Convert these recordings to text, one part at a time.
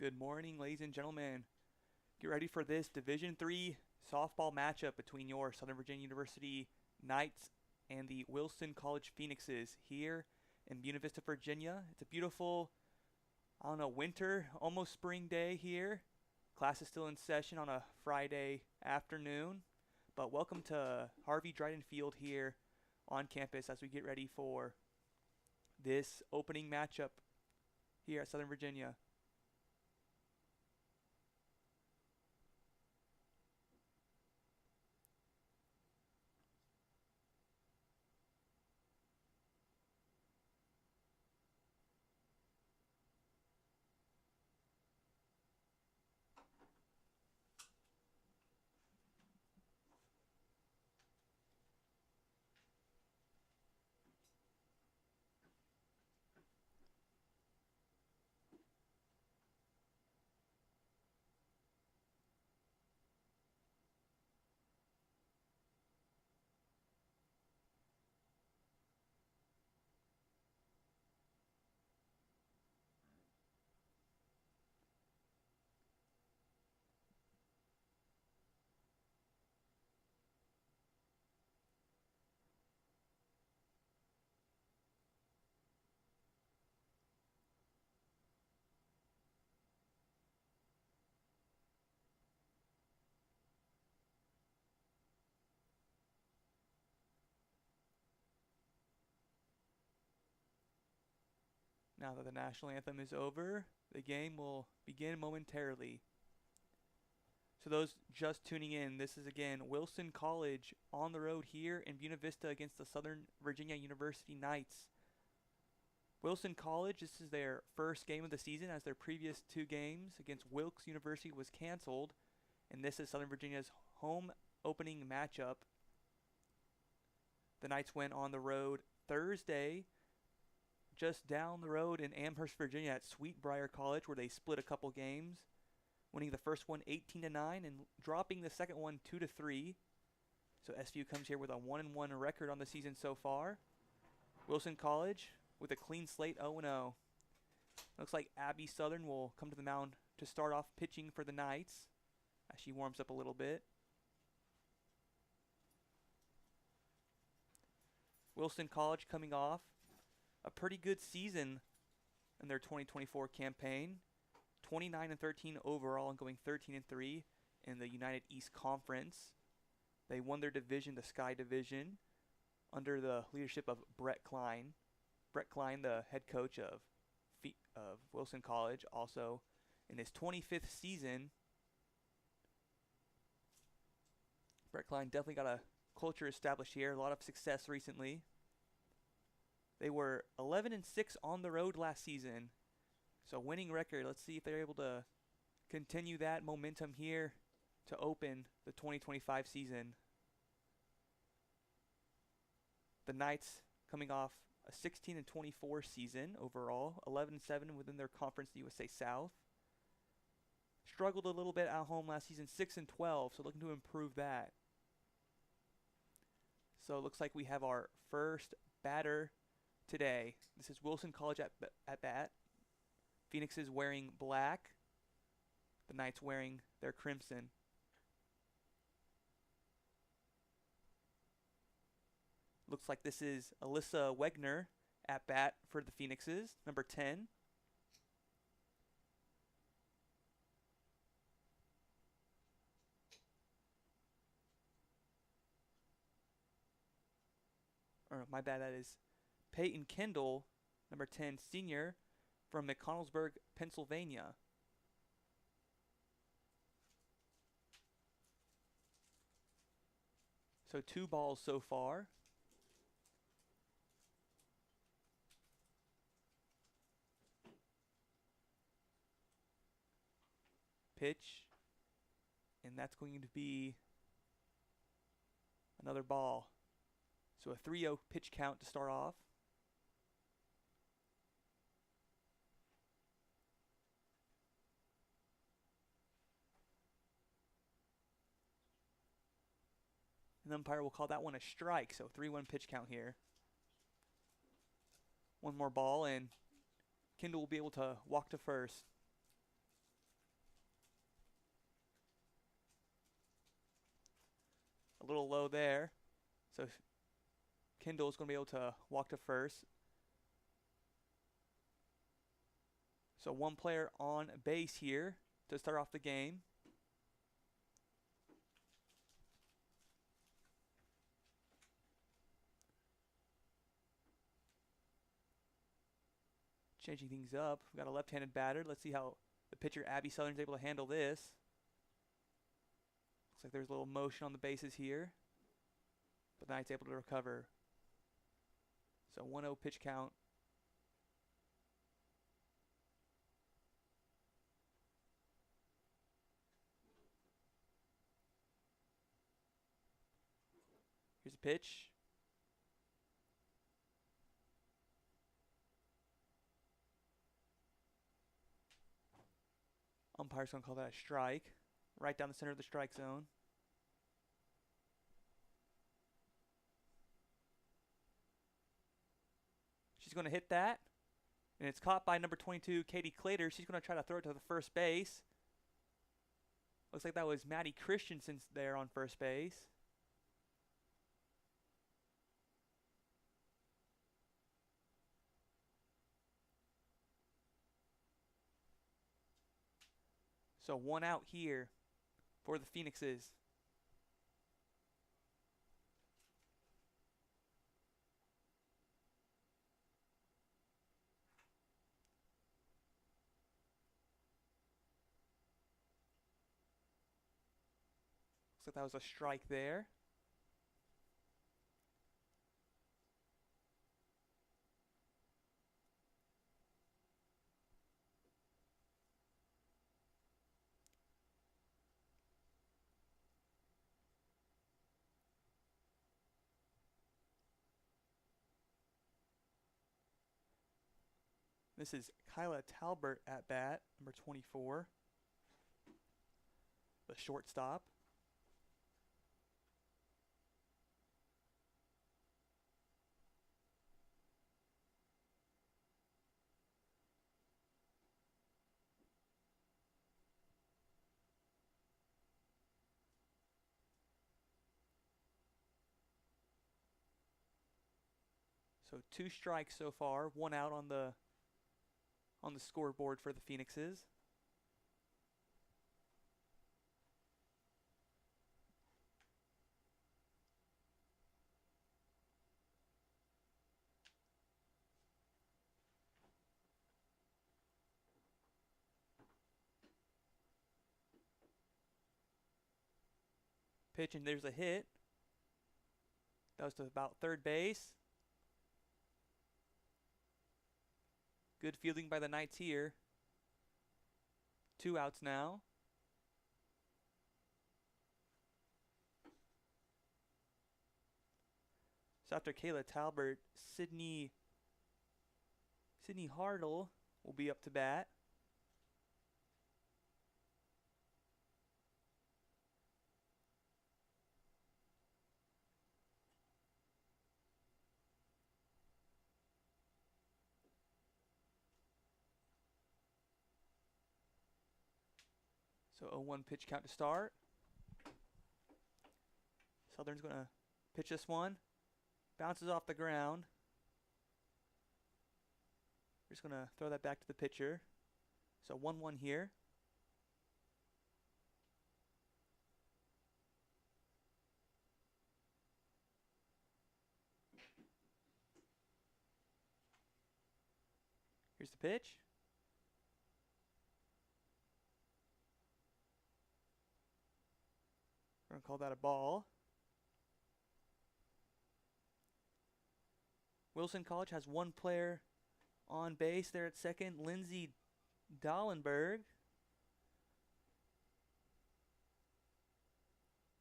Good morning, ladies and gentlemen. Get ready for this Division III softball matchup between your Southern Virginia University Knights and the Wilson College Phoenixes here in Buena Vista, Virginia. It's a beautiful, winter, almost spring day here. Class is still in session on a Friday afternoon. But welcome to Harvey Dryden Field here on campus as we get ready for this opening matchup here at Southern Virginia. Now that the national anthem is over, the game will begin momentarily. So those just tuning in, this is again Wilson College on the road here in Buena Vista against the Southern Virginia University Knights. Wilson College, this is their first game of the season as their previous two games against Wilkes University was canceled. And this is Southern Virginia's home opening matchup. The Knights went on the road Thursday just down the road in Amherst, Virginia at Sweetbriar College where they split a couple games, winning the first one 18-9 and dropping the second one 2-3. So SVU comes here with a 1-1 record on the season so far. Wilson College with a clean slate 0-0. Looks like Abby Southern will come to the mound to start off pitching for the Knights as she warms up a little bit. Wilson College coming off a pretty good season in their 2024 campaign. 29-13 overall and going 13-3 in the United East Conference. They won their division, the Sky Division, under the leadership of Brett Klein. Brett Klein, the head coach of Wilson College, also in his 25th season. Brett Klein definitely got a culture established here, a lot of success recently. They were 11-6 on the road last season. So winning record. Let's see if they're able to continue that momentum here to open the 2025 season. The Knights coming off a 16-24 season overall, 11-7 within their conference, the USA South. Struggled a little bit at home last season, 6-12, so looking to improve that. So it looks like we have our first batter today. This is Wilson College at bat. Phoenix is wearing black. The Knights wearing their crimson. Looks like this is Alyssa Wegner at bat for the Phoenixes, number 10. Or my bad, that is Peyton Kendall, number 10, senior from McConnellsburg, Pennsylvania. So 2 balls so far. Pitch. And that's going to be another ball. So a 3-0 pitch count to start off. And the umpire will call that one a strike, so 3-1 pitch count here. One more ball, and Kendall will be able to walk to first. A little low there. So Kendall's going to be able to walk to first. So one player on base here to start off the game. Changing things up. We've got a left-handed batter. Let's see how the pitcher, Abby Southern's able to handle this. Looks like there's a little motion on the bases here. But the Knight's able to recover. So 1-0 pitch count. Here's a pitch. Umpire's going to call that a strike. Right down the center of the strike zone. She's going to hit that. And it's caught by number 22, Katie Clater. She's going to try to throw it to the first base. Looks like that was Maddie Christensen there on first base. So 1 out here for the Phoenixes. Looks like that was a strike there. This is Kyla Talbert at bat, number 24. The shortstop. So 2 strikes so far, 1 out on the scoreboard for the Phoenixes. Pitch, and there's a hit. That was to about third base. Good fielding by the Knights here. 2 outs now. So after Kayla Talbert, Sydney Hartle will be up to bat. So 0-1 pitch count to start. Southern's going to pitch this one. Bounces off the ground. We're just going to throw that back to the pitcher. So 1-1 here. Here's the pitch. We're going to call that a ball. Wilson College has 1 player on base there at second, Lindsay Dallenberg.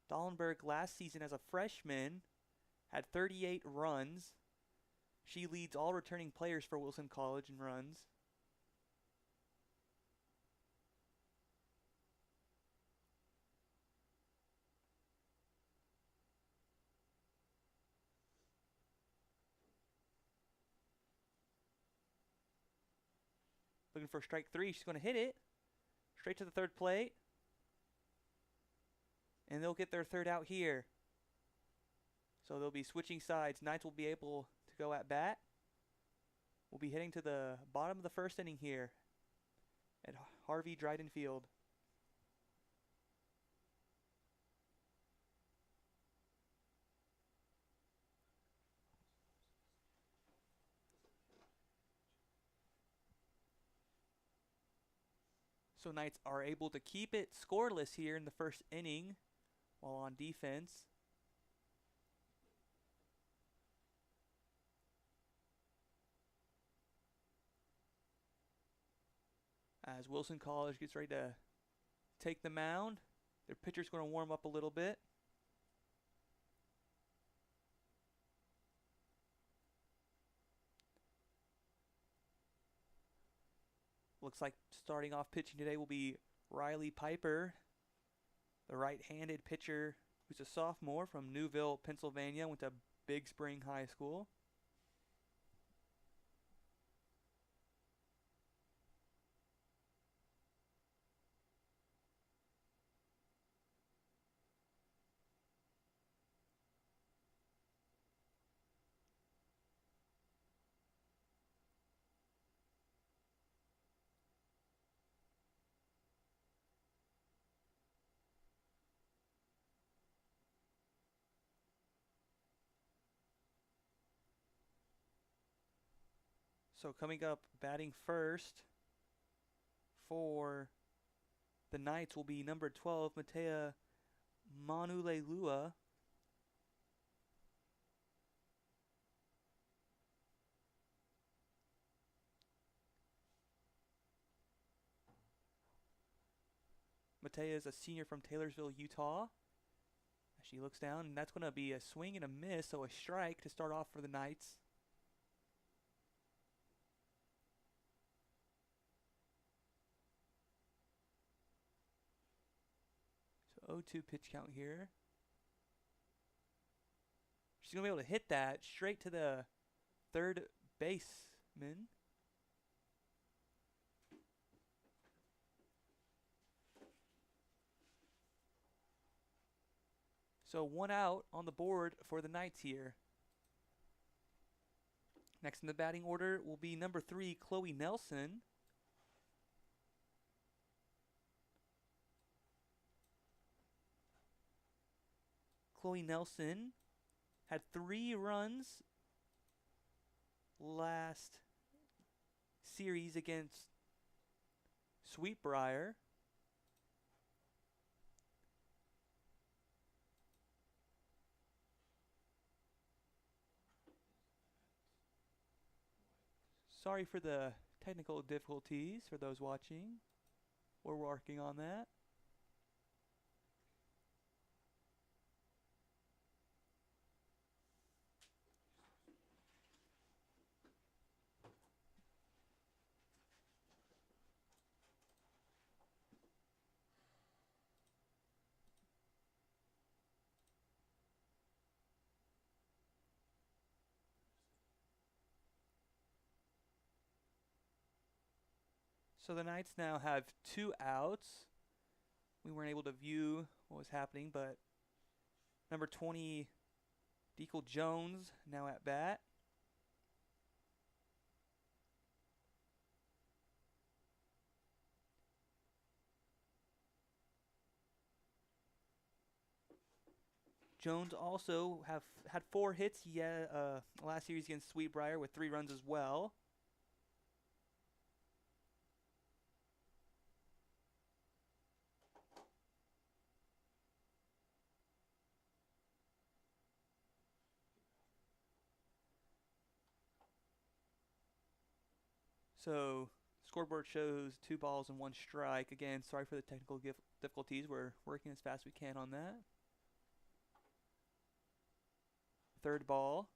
Dallenberg last season as a freshman had 38 runs. She leads all returning players for Wilson College in runs. Looking for strike 3. She's going to hit it straight to the third plate. And they'll get their 3rd out here. So they'll be switching sides. Knights will be able to go at bat. We'll be heading to the bottom of the first inning here at Harvey Dryden Field. So Knights are able to keep it scoreless here in the first inning while on defense. As Wilson College gets ready to take the mound, their pitcher's going to warm up a little bit. Looks like starting off pitching today will be Riley Piper, the right-handed pitcher who's a sophomore from Newville, Pennsylvania, went to Big Spring High School. So coming up, batting first for the Knights will be number 12, Matea Manulelua. Matea is a senior from Taylorsville, Utah. She looks down, and that's going to be a swing and a miss, so a strike to start off for the Knights. So 0-2 pitch count here. She's going to be able to hit that straight to the third baseman. So 1 out on the board for the Knights here. Next in the batting order will be number 3, Chloe Nelson. Chloe Nelson had 3 runs last series against Sweetbriar. Sorry for the technical difficulties for those watching. We're working on that. So the Knights now have 2 outs. We weren't able to view what was happening, but number 20, Deacle Jones, now at bat. Jones also had 4 hits last series against Sweetbriar with 3 runs as well. So scoreboard shows 2 balls and 1 strike. Again, sorry for the technical difficulties. We're working as fast as we can on that. Third ball.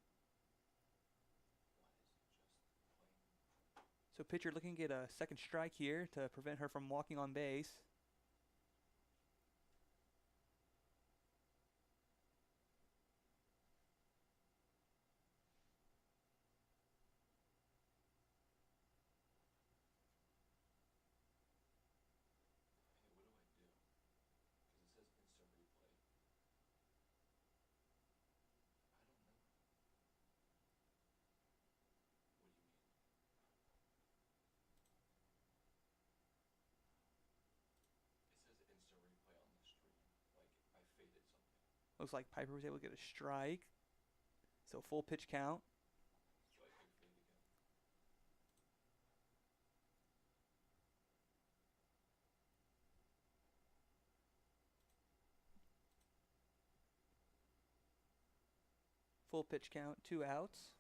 So pitcher looking to get a second strike here to prevent her from walking on base. Looks like Piper was able to get a strike. So full pitch count. Full pitch count, 2 outs.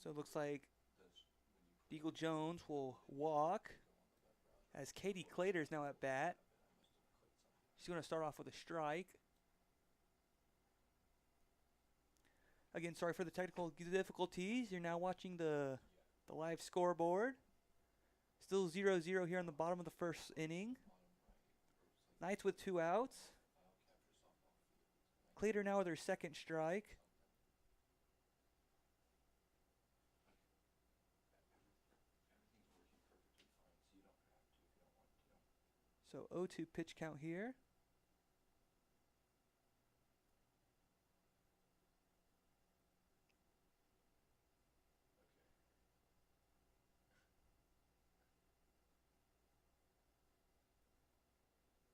So it looks like Eagle Jones will walk as Katie Clater is now at bat. She's going to start off with a strike. Again, sorry for the technical difficulties. You're now watching the live scoreboard. Still 0-0 here on the bottom of the first inning. Knights with 2 outs. Clater now with her second strike. So 0-2 pitch count here.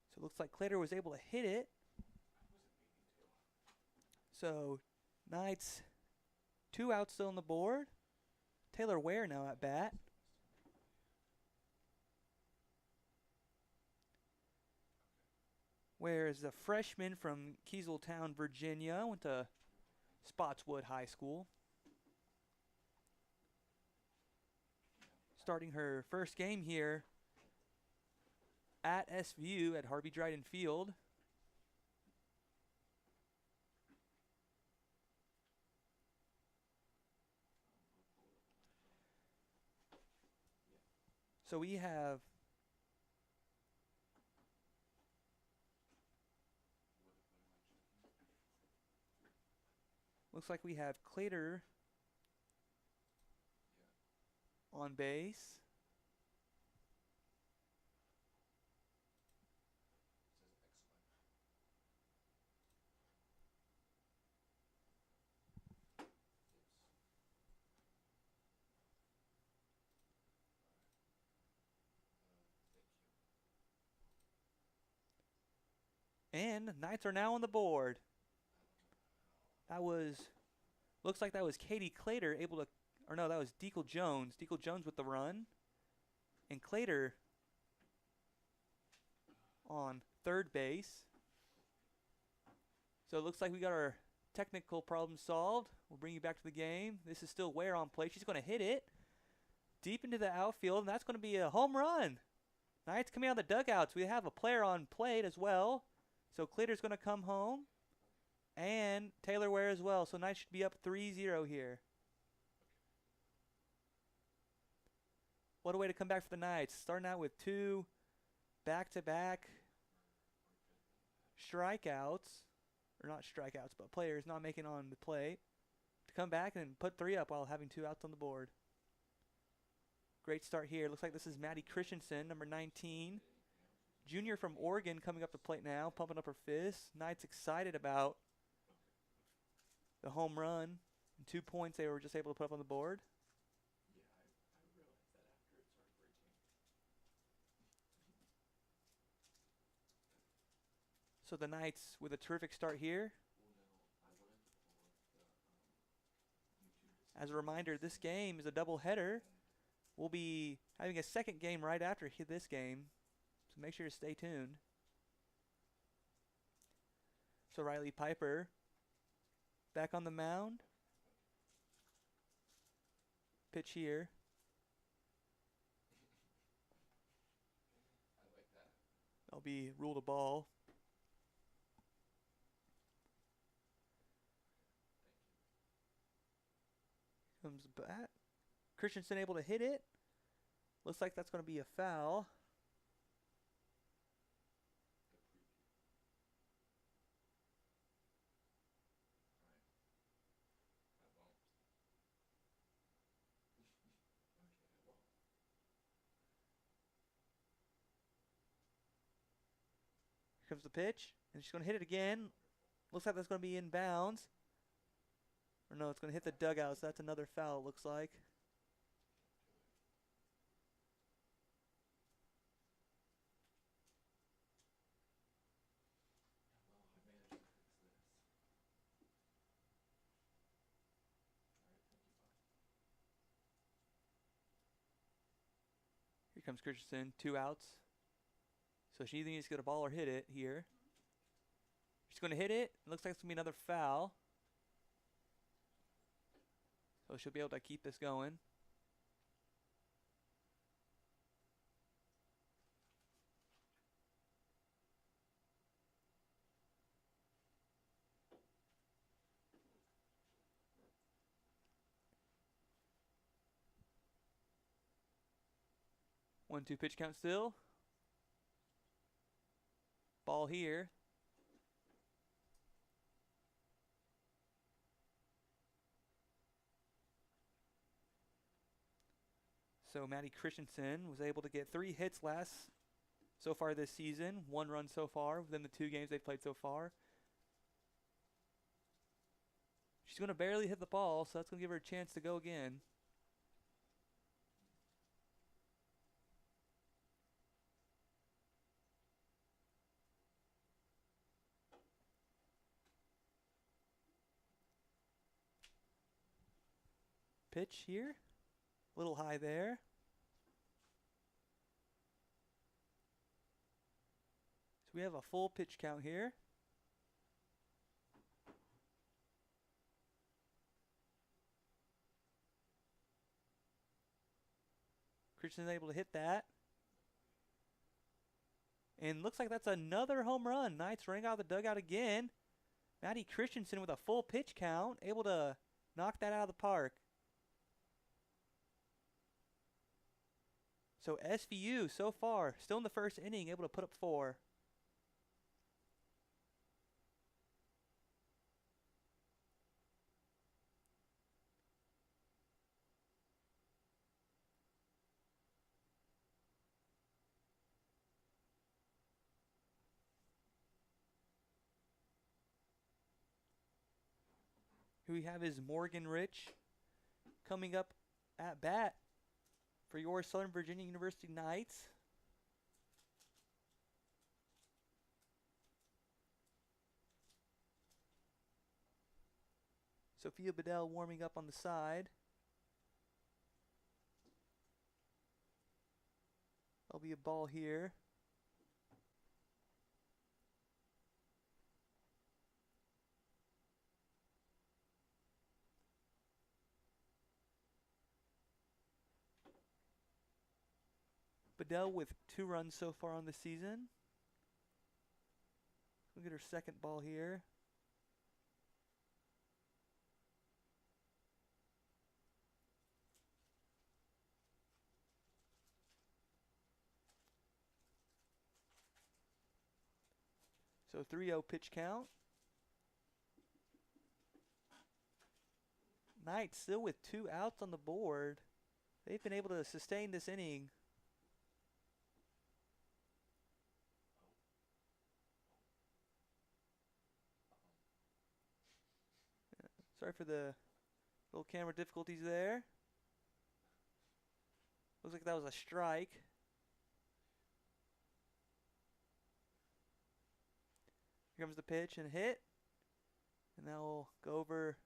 So it looks like Clater was able to hit it. So Knights 2 outs still on the board. Taylor Ware now at bat. Ware is a freshman from Kieseltown, Virginia. Went to Spotswood High School. Starting her first game here at SVU at Harvey Dryden Field. So we have looks like we have Clater on base. And Knights are now on the board. That was, looks like that was Katie Clater able to, or no, that was Deacle Jones. Deacle Jones with the run. And Clater on third base. So it looks like we got our technical problem solved. We'll bring you back to the game. This is still Ware on play. She's going to hit it deep into the outfield, and that's going to be a home run. Knights coming out of the dugouts. We have a player on plate as well. So Clater's going to come home. And Taylor Ware as well. So Knights should be up 3-0 here. What a way to come back for the Knights. Starting out with 2 back-to-back strikeouts. Or not strikeouts, but players not making on the plate. To come back and put 3 up while having 2 outs on the board. Great start here. Looks like this is Maddie Christensen, number 19. Junior from Oregon coming up the plate now, pumping up her fist. Knights excited about the home run and 2 points they were just able to put up on the board. Yeah, I realized that after it started breaking. So the Knights with a terrific start here. As a reminder, this game is a doubleheader. We'll be having a second game right after this game, so make sure to stay tuned. So Riley Piper back on the mound. Pitch here. I like that. That'll be ruled a ball. Comes back. Christensen able to hit it. Looks like that's going to be a foul. Here comes the pitch, and she's going to hit it again. Looks like that's going to be in bounds. Or no, it's going to hit the dugout, so that's another foul, it looks like. Here comes Christensen, 2 outs. So she either needs to get a ball or hit it here. She's going to hit it. It looks like it's going to be another foul. So she'll be able to keep this going. One, two pitch count still. Ball here. So Maddie Christensen was able to get 3 hits so far this season. 1 run so far within the 2 games they've played so far. She's going to barely hit the ball, so that's going to give her a chance to go again. Pitch here. A little high there. So we have a full pitch count here. Christensen able to hit that. And looks like that's another home run. Knights running out of the dugout again. Maddie Christensen with a full pitch count, able to knock that out of the park. So SVU so far, still in the first inning, able to put up 4. Who we have is Morgan Rich coming up at bat for your Southern Virginia University Knights. Sophia Bedell warming up on the side. There'll be a ball here. Bedell with 2 runs so far on the season. We'll get her second ball here. So 3-0 pitch count. Knights still with 2 outs on the board. They've been able to sustain this inning. Sorry for the little camera difficulties there. Looks like that was a strike. Here comes the pitch and hit. And that will go over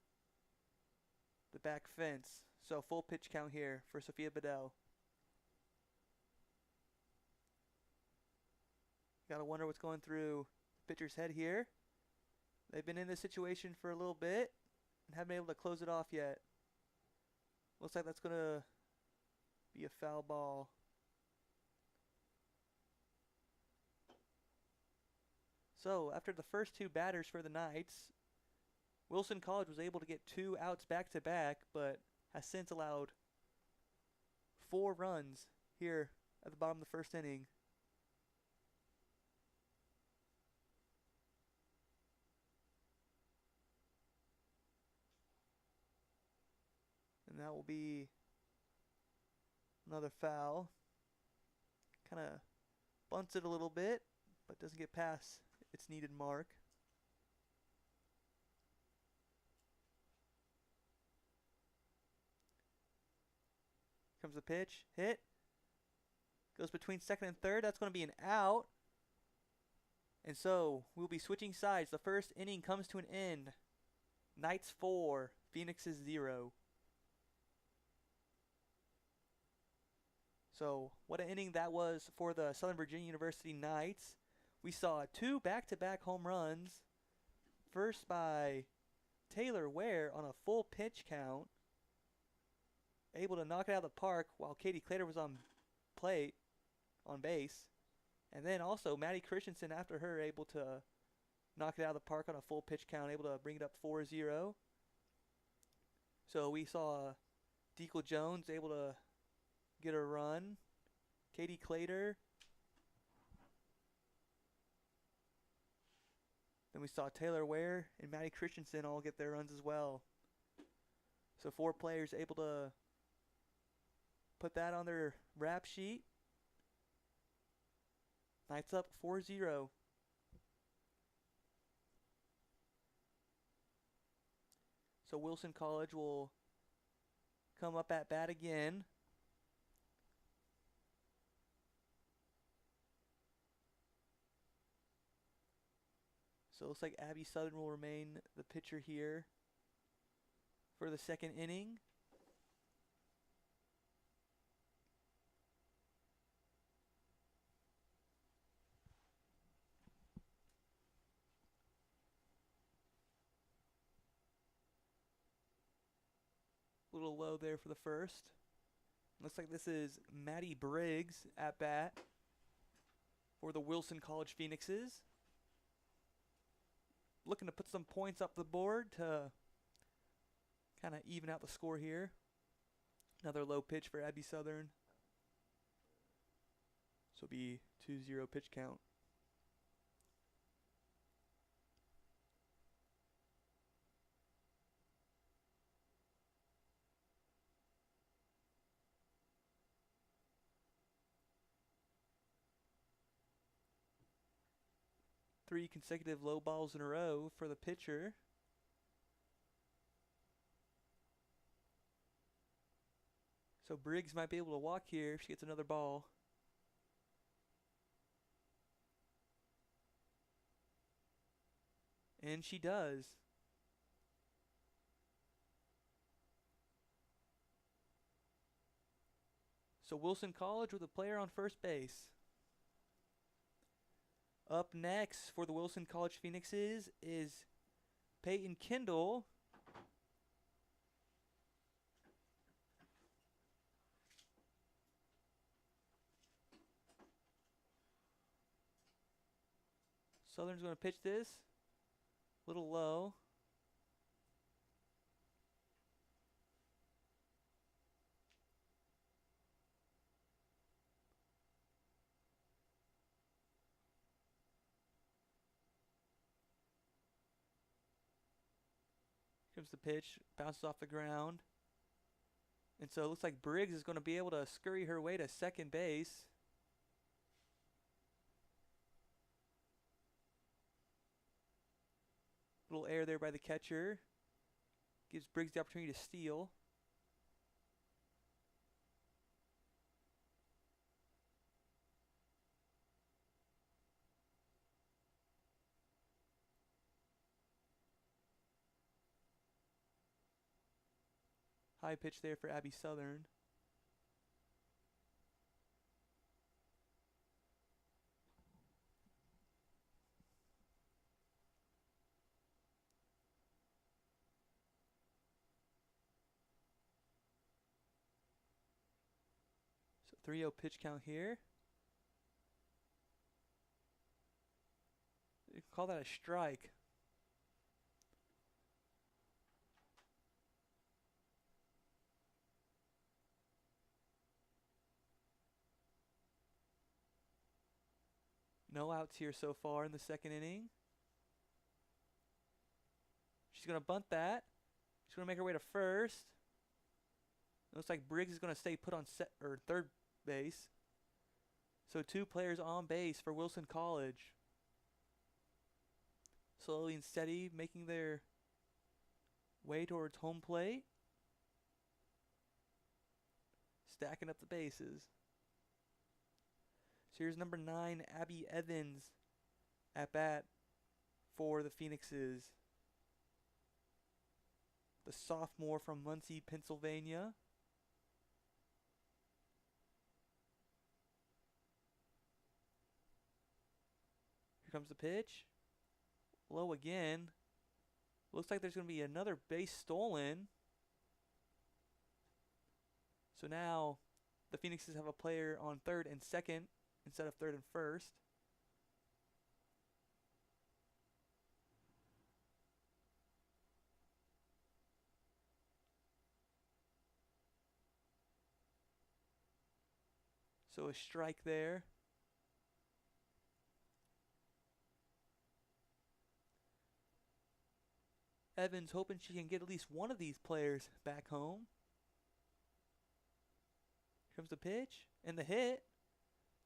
the back fence. So full pitch count here for Sophia Bedell. Gotta wonder what's going through the pitcher's head here. They've been in this situation for a little bit and haven't been able to close it off yet. Looks like that's gonna be a foul ball. So after the first 2 batters for the Knights, Wilson College was able to get 2 outs back to back, but has since allowed 4 runs here at the bottom of the first inning. And that will be another foul. Kind of bunts it a little bit, but doesn't get past its needed mark. Comes the pitch, hit. Goes between second and third. That's going to be an out. And so we'll be switching sides. The first inning comes to an end. Knights 4, Phoenixes 0. So what an inning that was for the Southern Virginia University Knights. We saw 2 back-to-back home runs. First by Taylor Ware on a full pitch count. Able to knock it out of the park while Katie Clater was on base. And then also Maddie Christensen, after her, able to knock it out of the park on a full pitch count, able to bring it up 4-0. So we saw Deacle Jones able to get a run. Katie Clater. Then we saw Taylor Ware and Maddie Christensen all get their runs as well. So 4 players able to put that on their rap sheet. Knights up 4-0. So Wilson College will come up at bat again. So it looks like Abby Southern will remain the pitcher here for the second inning. A little low there for the first. Looks like this is Maddie Briggs at bat for the Wilson College Phoenixes. Looking to put some points up the board to kind of even out the score here. Another low pitch for Abby Southern. So it'll be 2-0 pitch count. Three consecutive low balls in a row for the pitcher. So Briggs might be able to walk here if she gets another ball. And she does. So Wilson College with a player on first base. Up next for the Wilson College Phoenixes is Peyton Kendall. Southern's going to pitch this. A little low. Comes the pitch, bounces off the ground. And so it looks like Briggs is going to be able to scurry her way to second base. Little air there by the catcher. Gives Briggs the opportunity to steal. High pitch there for Abby Southern. So 3-0 pitch count here. You can call that a strike. No outs here so far in the second inning. She's going to bunt that. She's going to make her way to first. Looks like Briggs is going to stay put on third base. So 2 players on base for Wilson College. slowly and steady, making their way towards home plate. Stacking up the bases. So here's number 9, Abby Evans at bat for the Phoenixes. The sophomore from Muncie, Pennsylvania. Here comes the pitch. Low again. Looks like there's going to be another base stolen. So now the Phoenixes have a player on third and second instead of third and first. So a strike there. Evans hoping she can get at least one of these players back home. Here comes the pitch and the hit.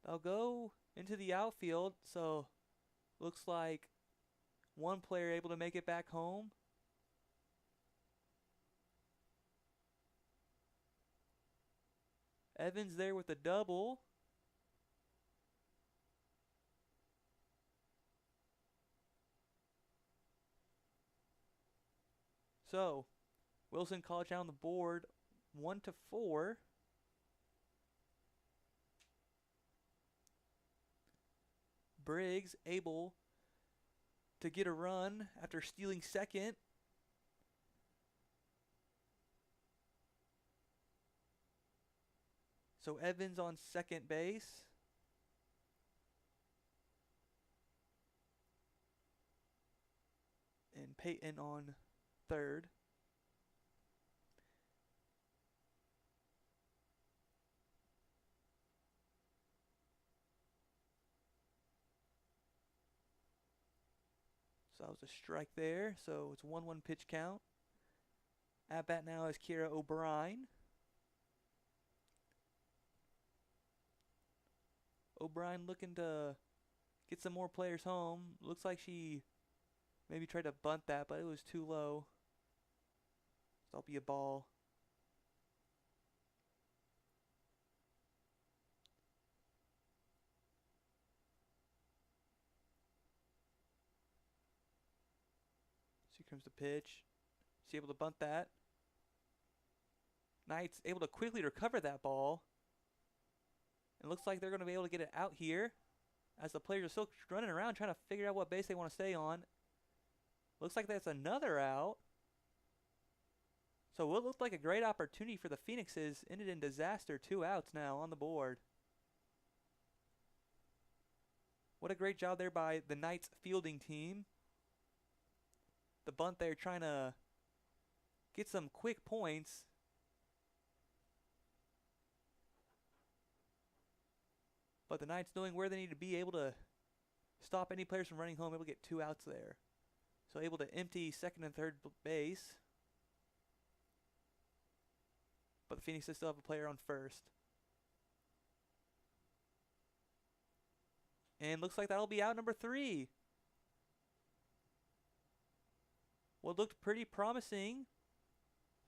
They'll go into the outfield, so looks like one player able to make it back home. Evans there with a double. So, Wilson College down the board, 1-4. Briggs able to get a run after stealing second. So Evans on second base. And Peyton on third. So that was a strike there. So it's 1-1 pitch count. At bat now is Kira O'Brien. O'Brien looking to get some more players home. Looks like she maybe tried to bunt that, but it was too low. So that'll be a ball. So here comes the pitch. She's able to bunt that. Knight's able to quickly recover that ball. It looks like they're going to be able to get it out here as the players are still running around trying to figure out what base they want to stay on. Looks like that's another out. So what looked like a great opportunity for the Phoenixes ended in disaster. 2 outs now on the board. What a great job there by the Knights fielding team. The bunt there trying to get some quick points. But the Knights knowing where they need to be, able to stop any players from running home, able to get 2 outs there. So able to empty second and third base. But the Phoenixes still have a player on first. And looks like that'll be out number 3. What looked pretty promising.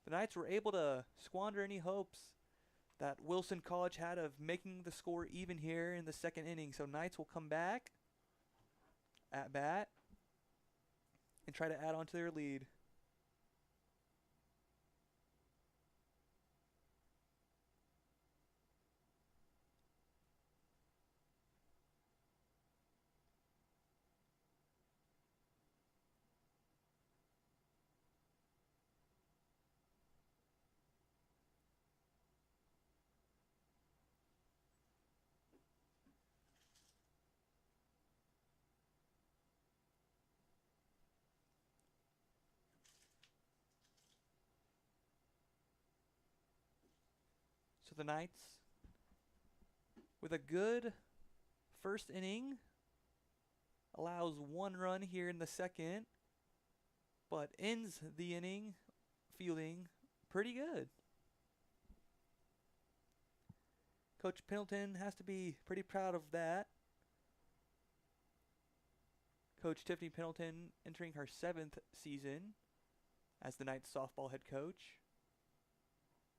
The Knights were able to squander any hopes that Wilson College had of making the score even here in the second inning. So Knights will come back at bat and try to add on to their lead. So the Knights, with a good first inning, allows 1 run here in the second, but ends the inning fielding pretty good. Coach Pendleton has to be pretty proud of that. Coach Tiffany Pendleton entering her 7th season as the Knights softball head coach.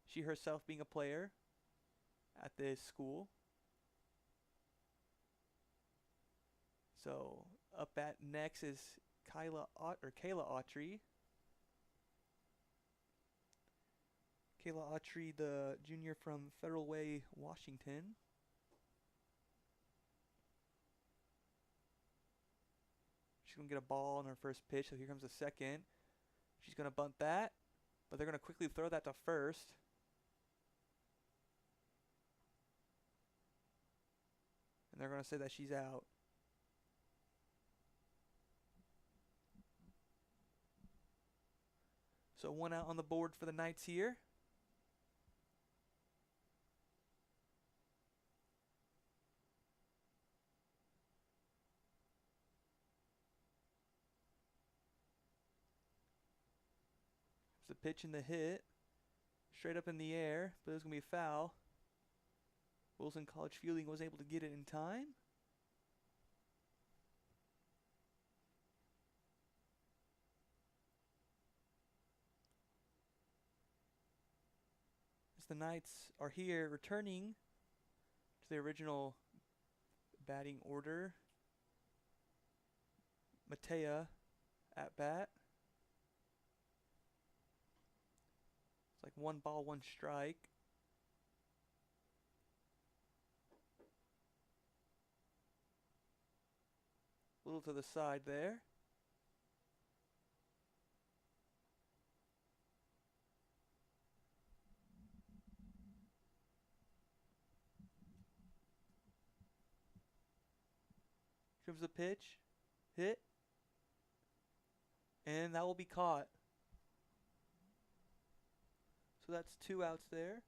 She herself being a player at this school. So up at next is Kayla Autry. Kayla Autry, the junior from Federal Way, Washington. She's going to get a ball on her first pitch, so here comes a second. She's going to bunt that, but they're going to quickly throw that to first. And they're going to say that she's out. So 1 out on the board for the Knights here. The pitch and the hit. Straight up in the air, but it was going to be a foul. Wilson College Fielding was able to get it in time. As the Knights are here returning to the original batting order. Matea at bat. It's like 1 ball, 1 strike. A little to the side there. Comes the pitch. Hit. And that will be caught. So that's 2 outs there.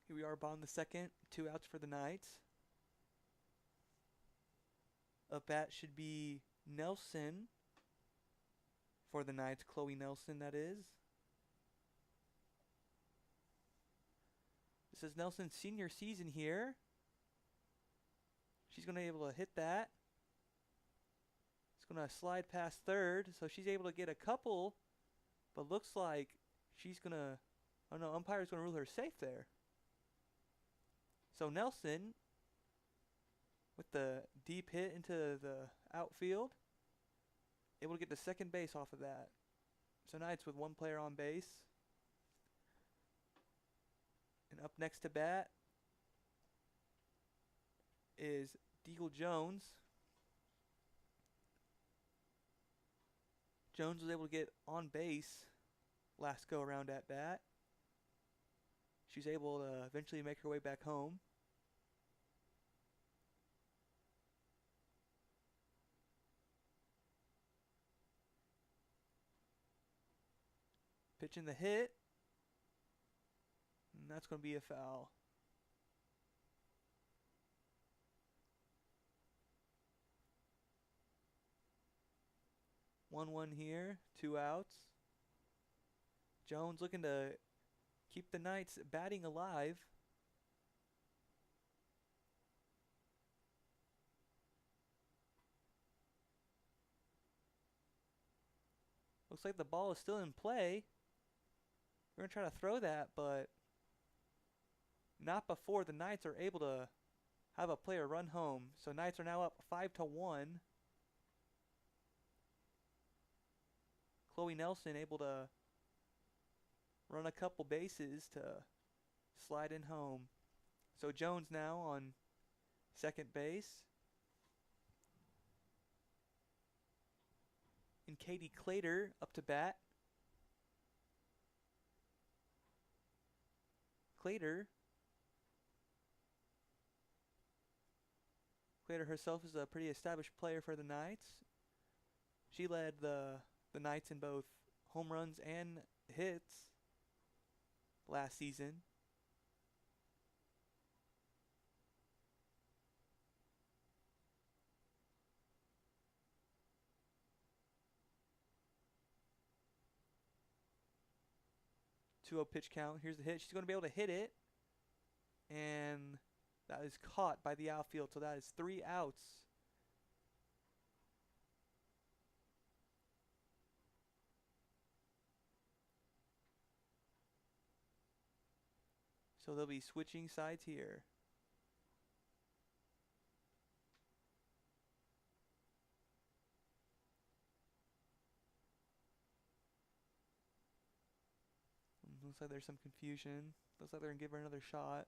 Here we are, bottom of the second. 2 outs for the Knights. Up bat should be Nelson for the Knights. Chloe Nelson, that is. This is Nelson's senior season here. She's going to be able to hit that. It's going to slide past third, so she's able to get a couple, but looks like she's going to, oh no, umpire's going to rule her safe there. So Nelson, with the deep hit into the outfield, able to get to second base off of that. So Knights with 1 player on base. And up next to bat is Deagle Jones. Jones was able to get on base last go around at bat. She's able to eventually make her way back home. Pitching the hit. And that's going to be a foul. One here, 2 outs. Jones looking to keep the Knights batting alive. Looks like the ball is still in play. We're going to try to throw that, but not before the Knights are able to have a player run home. So Knights are now up 5-1. Chloe Nelson able to run a couple bases to slide in home. So Jones now on second base. And Katie Clater up to bat. Clater herself is a pretty established player for the Knights. She led the Knights in both home runs and hits last season. Two-0 pitch count. Here's the hit. She's going to be able to hit it. And That is caught by the outfield, so that is 3 outs. So they'll be switching sides here. Looks like there's some confusion. Looks like they're going to give her another shot.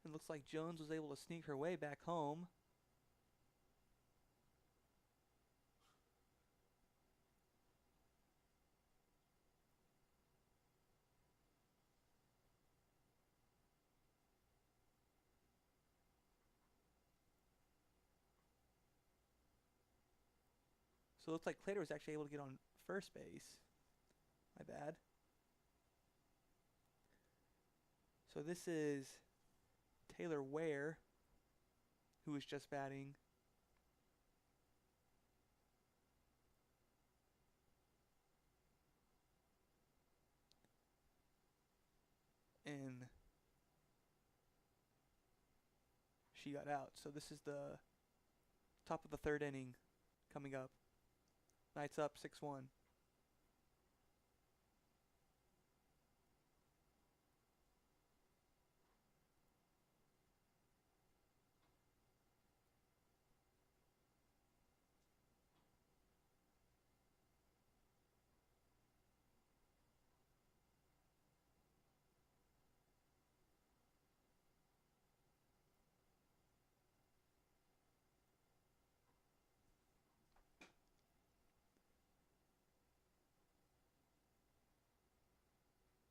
It looks like Jones was able to sneak her way back home. So it looks like Clater was actually able to get on first base. My bad. So this is Taylor Ware, who was just batting. And she got out. So this is the top of the 3rd inning coming up. Knights up 6-1.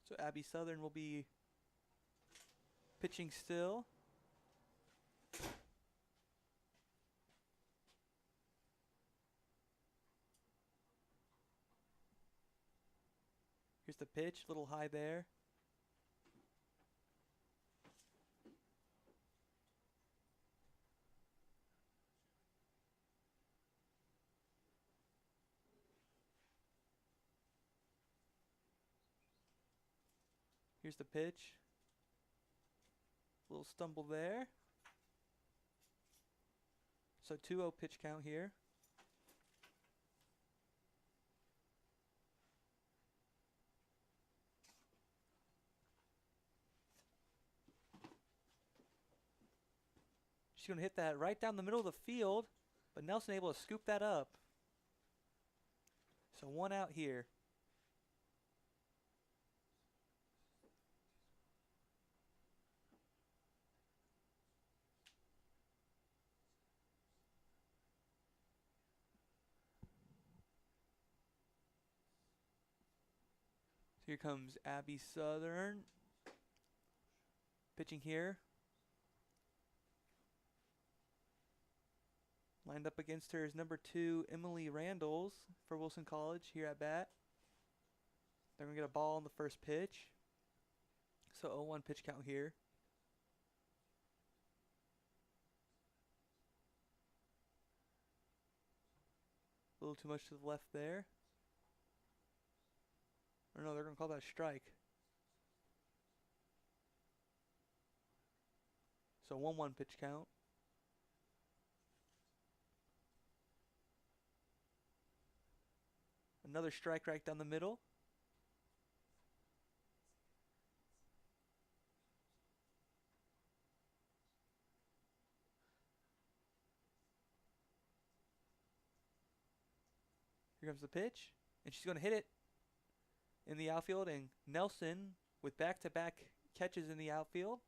So Abby Southern will be pitching still. Here's the pitch, a little high there. Here's the pitch. Little stumble there. So 2-0 pitch count here. She's going to hit that right down the middle of the field, but Nelson able to scoop that up. So 1 out here. Here comes Abby Southern pitching here. Lined up against her is number 2, Emily Randalls for Wilson College here at bat. They're going to get a ball on the first pitch. So 0-1 pitch count here. A little too much to the left there. Or no, they're going to call that a strike. So 1-1 pitch count. Another strike right down the middle. Here comes the pitch. And she's going to hit it in the outfield. And Nelson with back-to-back catches in the outfield.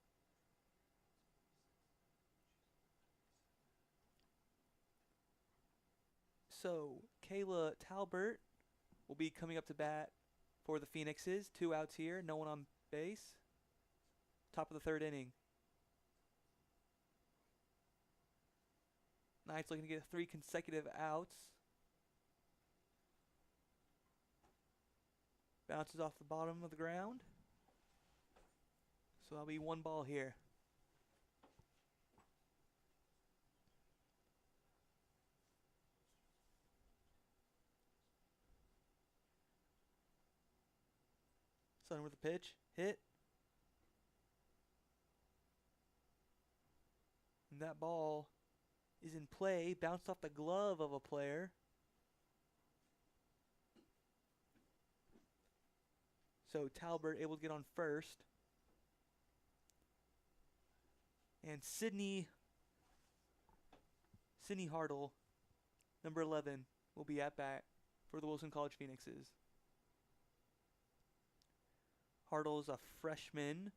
So Kayla Talbert will be coming up to bat for the Phoenixes. 2 outs here, no one on base. Top of the 3rd inning. Knights looking to get 3 consecutive outs. Bounces off the bottom of the ground. So that'll be 1 ball here. Southern with the pitch. Hit. And that ball is in play. Bounced off the glove of a player. So Talbert able to get on first. And Sydney Hartle, number 11, will be at bat for the Wilson College Phoenixes. Hartle's a freshman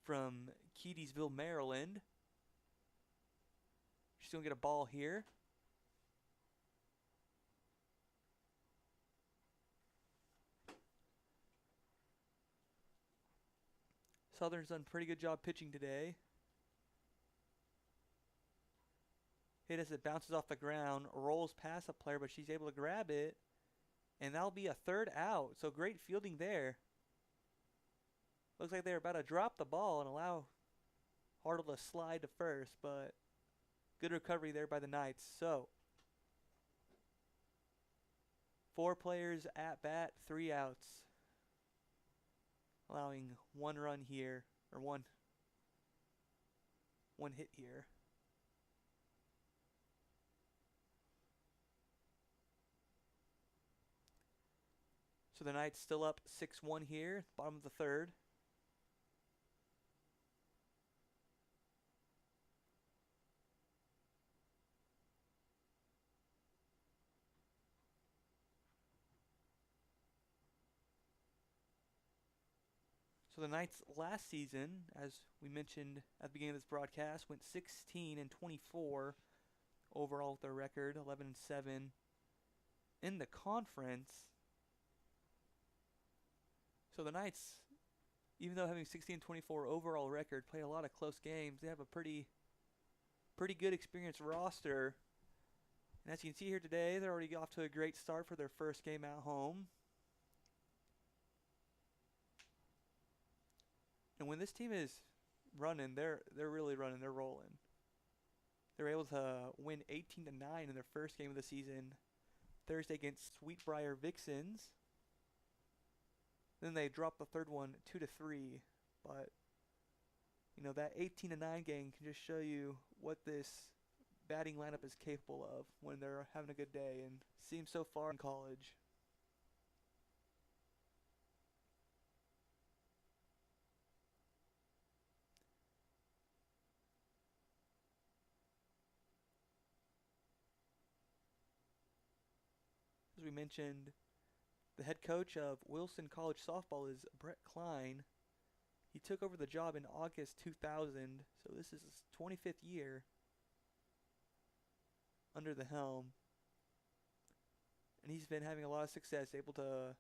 from Keedysville, Maryland. She's going to get a ball here. Southern's done a pretty good job pitching today. Hit as it bounces off the ground, rolls past a player, but she's able to grab it. And that'll be a 3rd out. So great fielding there. Looks like they're about to drop the ball and allow Hartle to slide to first, but good recovery there by the Knights. So 4 players at bat, 3 outs. Allowing 1 run here, or one hit here. So the Knights still up 6-1 here, bottom of the 3rd. So the Knights last season, as we mentioned at the beginning of this broadcast, went 16-24 overall with their record, 11-7 in the conference. So the Knights, even though having 16-24 overall record, play a lot of close games. They have a pretty good experienced roster. And as you can see here today, they're already off to a great start for their first game at home. And when this team is running, they're really running. They're rolling. They're able to win 18-9 in their first game of the season, Thursday against Sweetbriar Vixens. Then they dropped the 3rd one 2-3. But you know, that 18-9 game can just show you what this batting lineup is capable of when they're having a good day, and seems so far in college. As we mentioned, the head coach of Wilson College softball is Brett Klein. He took over the job in August 2000, so this is his 25th year under the helm. And he's been having a lot of success, able to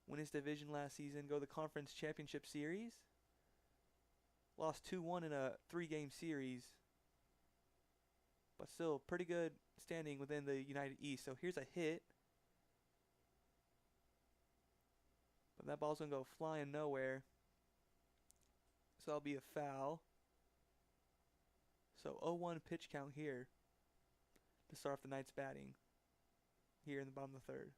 win his division last season, go to the conference championship series. Lost 2-1 in a 3-game series, but still pretty good standing within the United East. So here's a hit. But that ball's going to go flying nowhere. So that'll be a foul. So 0-1 pitch count here to start off the Knights batting here in the bottom of the 3rd.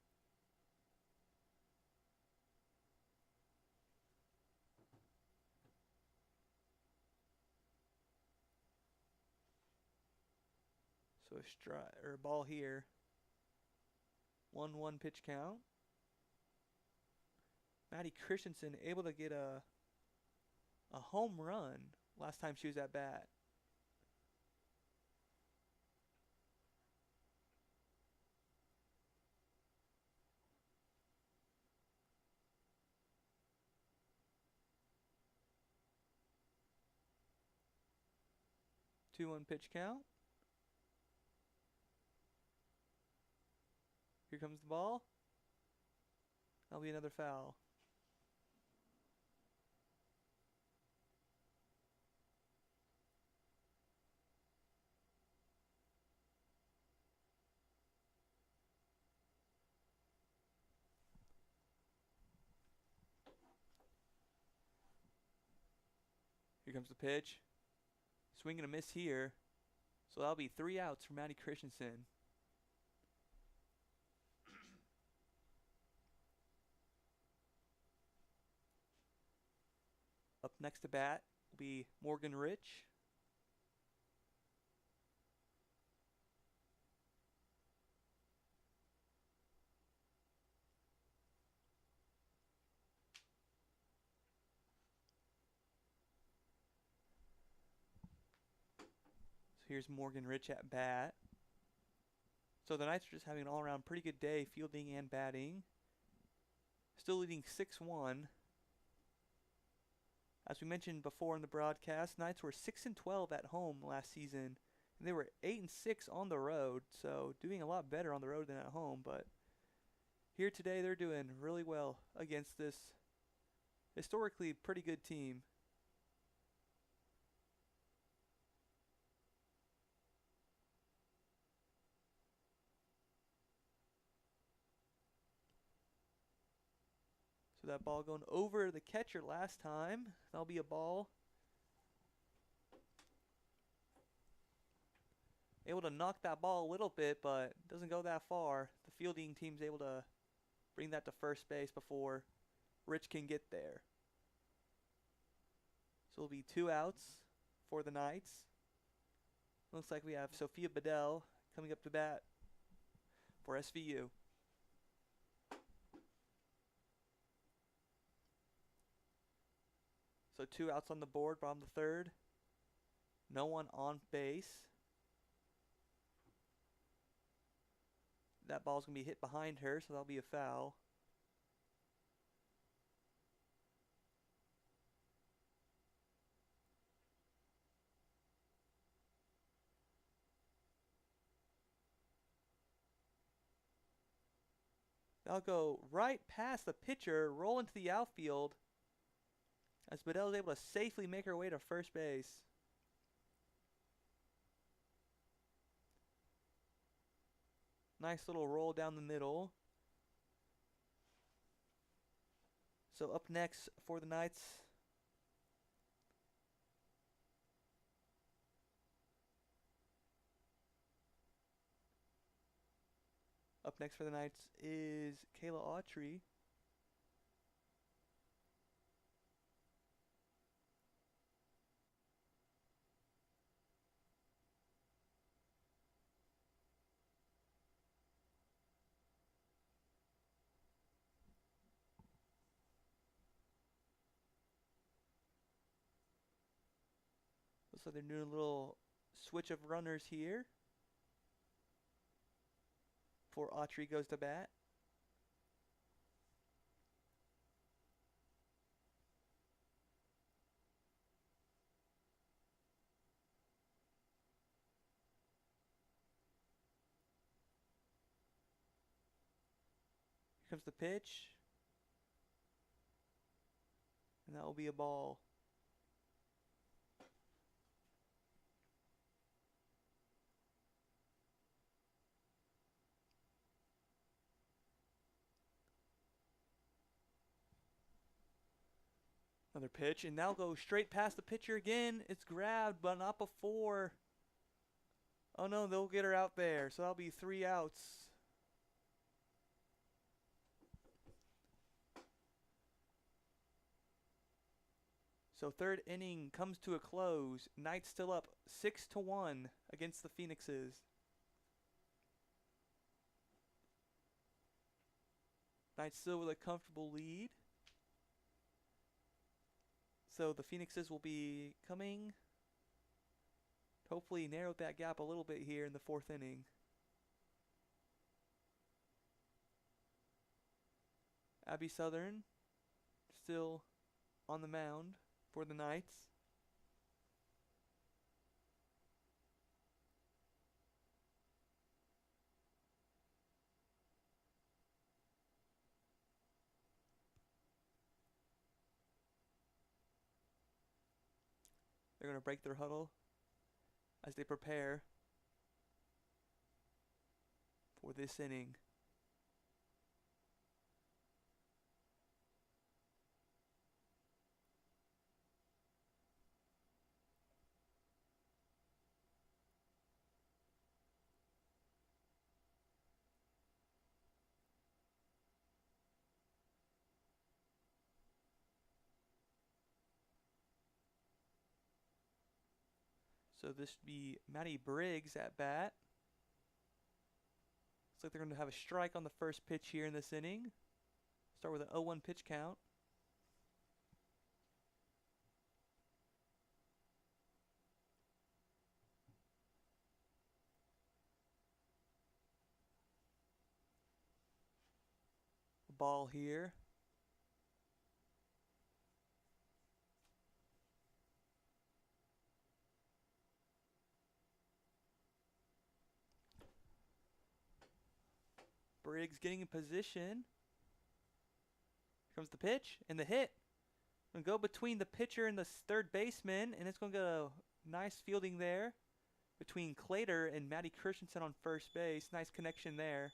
So a ball here. 1-1 pitch count. Maddie Christensen able to get a home run last time she was at bat. Two one pitch count. Here comes the ball. That'll be another foul. comes the pitch. Swing and a miss here. So that'll be 3 outs for Matty Christensen. Up next to bat will be Morgan Rich. So here's Morgan Rich at bat. So the Knights are just having an all-around pretty good day, fielding and batting. Still leading 6-1. As we mentioned before in the broadcast, Knights were 6-12 at home last season, and they were 8-6 on the road, so doing a lot better on the road than at home. But here today, they're doing really well against this historically pretty good team. So that ball going over the catcher last time. That'll be a ball. Able to knock that ball a little bit, but doesn't go that far. The fielding team's able to bring that to first base before Rich can get there. So it'll be 2 outs for the Knights. Looks like we have Sophia Bedell coming up to bat for SVU. So 2 outs on the board, bottom of the third. No one on base. That ball's going to be hit behind her, so that'll be a foul. That'll go right past the pitcher, roll into the outfield, as Bedell is able to safely make her way to first base. Nice little roll down the middle. So up next for the Knights, is Kayla Autry. Looks like they're doing a little switch of runners here before Autry goes to bat. Here comes the pitch. And that will be a ball. Another pitch, and now go straight past the pitcher again. It's grabbed, but not before. Oh no, they'll get her out there. So that'll be 3 outs. So third inning comes to a close. Knights still up 6-1 against the Phoenixes. Knights still with a comfortable lead. So the Phoenixes will be coming, hopefully narrow that gap a little bit here in the 4th inning. Abby Southern still on the mound for the Knights. They're going to break their huddle as they prepare for this inning. So this should be Matty Briggs at bat. Looks like they're going to have a strike on the first pitch here in this inning. Start with an 0-1 pitch count. Ball here. Briggs getting in position. Here comes the pitch and the hit. Gonna go between the pitcher and the third baseman, and it's gonna go nice fielding there between Clater and Matty Christensen on first base. Nice connection there.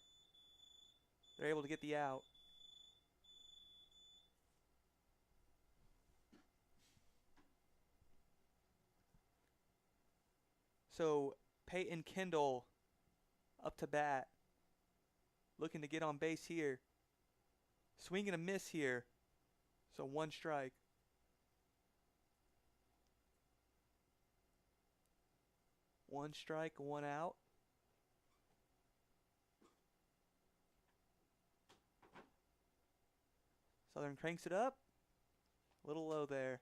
They're able to get the out. So Peyton Kendall up to bat. Looking to get on base here. Swing and a miss here. So 1 strike. One strike, 1 out. Southern cranks it up. A little low there.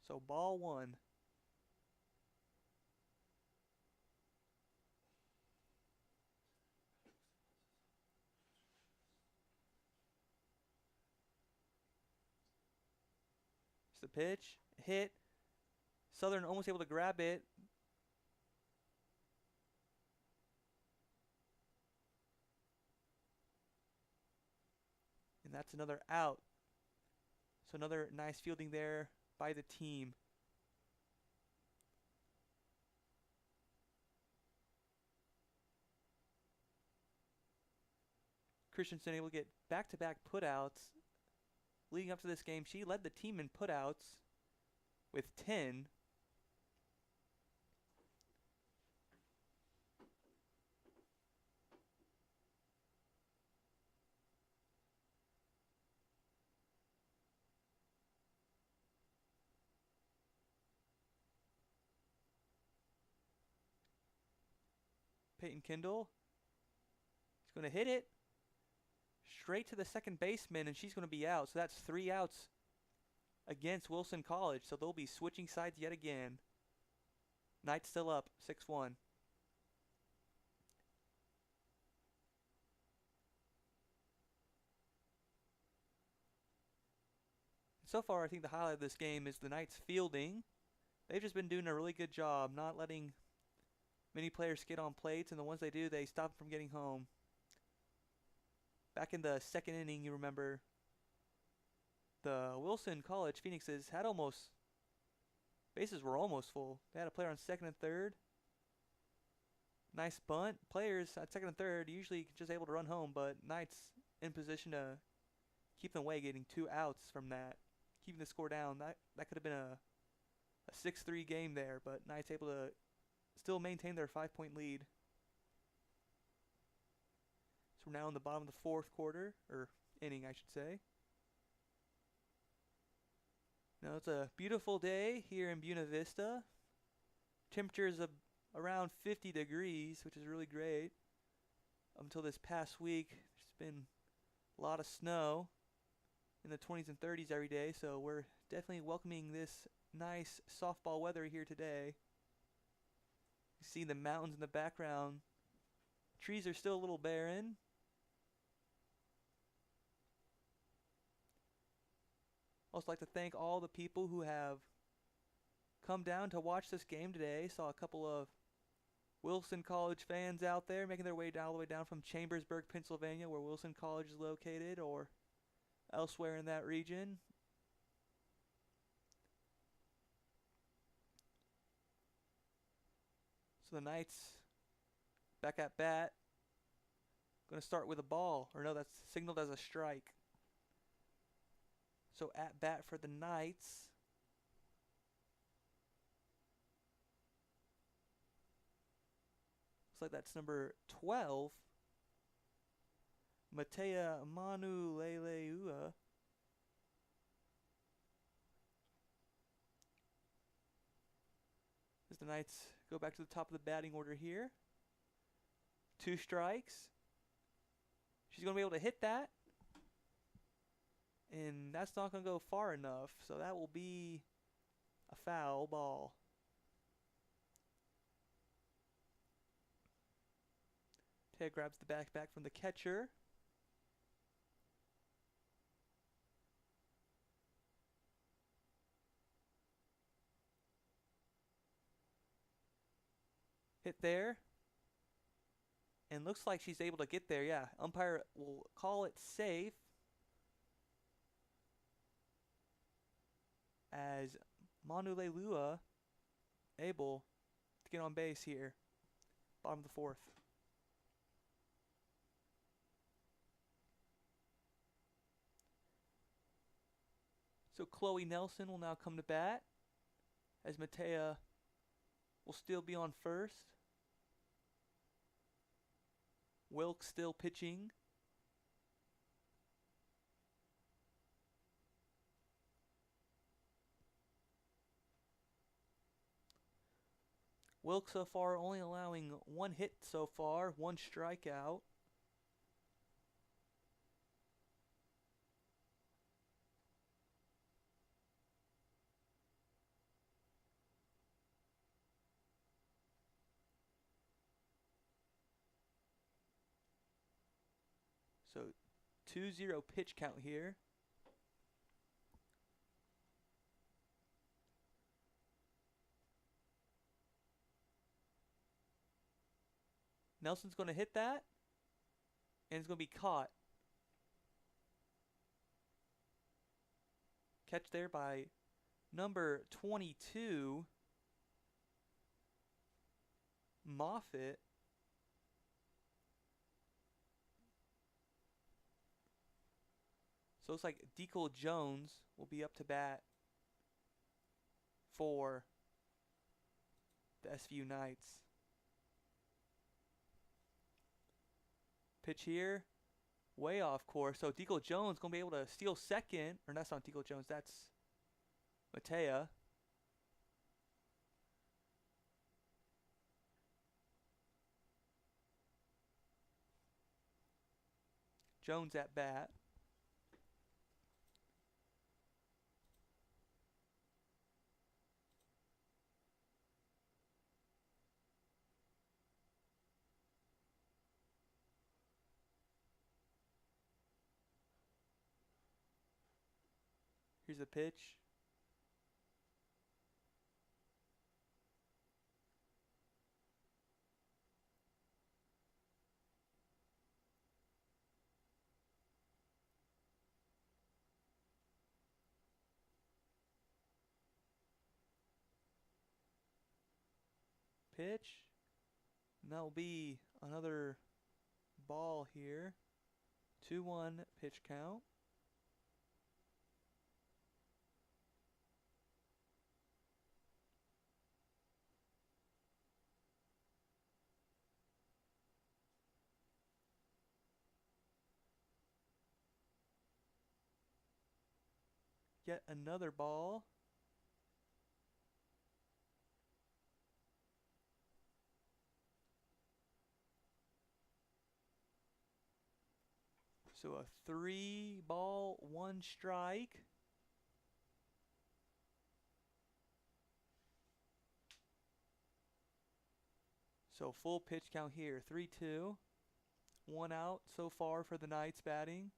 So ball 1. It's the pitch. Hit. Southern almost able to grab it. And that's another out. So another nice fielding there by the team. Christensen able to get back-to-back putouts. Leading up to this game, she led the team in putouts with 10. Peyton Kendall is going to hit it straight to the second baseman, and she's going to be out. So that's 3 outs against Wilson College. So they'll be switching sides yet again. Knights still up, 6-1. So far, I think the highlight of this game is the Knights fielding. They've just been doing a really good job not letting many players get on plates, and the ones they do, they stop them from getting home. Back in the second inning, you remember, the Wilson College Phoenixes had bases were almost full. They had a player on second and third. Nice bunt. Players at second and third usually just able to run home, but Knights in position to keep them away, getting 2 outs from that, keeping the score down. That could have been a 6-3 game there, but Knights able to still maintain their 5-point lead. So we're now in the bottom of the 4th quarter, or inning, I should say. Now it's a beautiful day here in Buena Vista. Temperature is around 50 degrees, which is really great. Until this past week, there's been a lot of snow in the 20s and 30s every day, so we're definitely welcoming this nice softball weather here today. You see the mountains in the background. Trees are still a little barren. Also like to thank all the people who have come down to watch this game today. Saw a couple of Wilson College fans out there making their way all the way down from Chambersburg, Pennsylvania, where Wilson College is located, or elsewhere in that region. So the Knights back at bat. Going to start with a ball. Or no, that's signaled as a strike. So at bat for the Knights. Looks like that's number 12. Matea Manu Leleua. the Knights go back to the top of the batting order here. 2 strikes. She's going to be able to hit that. And that's not going to go far enough. So that will be a foul ball. Ted grabs the back from the catcher. Hit there. And looks like she's able to get there. Yeah, umpire will call it safe. As Manulelua able to get on base here. Bottom of the 4th. So Chloe Nelson will now come to bat. As Matea will still be on first. Wilkes still pitching. Wilkes so far only allowing 1 hit so far, 1 strikeout. So 2-0 pitch count here. Nelson's going to hit that. And it's going to be caught. Catch there by number 22, Moffitt. So it looks like Deacle Jones will be up to bat for the SVU Knights. Pitch here, way off course. So Deacle Jones going to be able to steal second. Or that's not Deacle Jones, that's Matea. Jones at bat. Here's the pitch. Pitch. And that will be another ball here. 2-1 pitch count. Yet another ball. So a 3-ball, 1 strike. So full pitch count here. 3-2. 1 out so far for the Knights batting.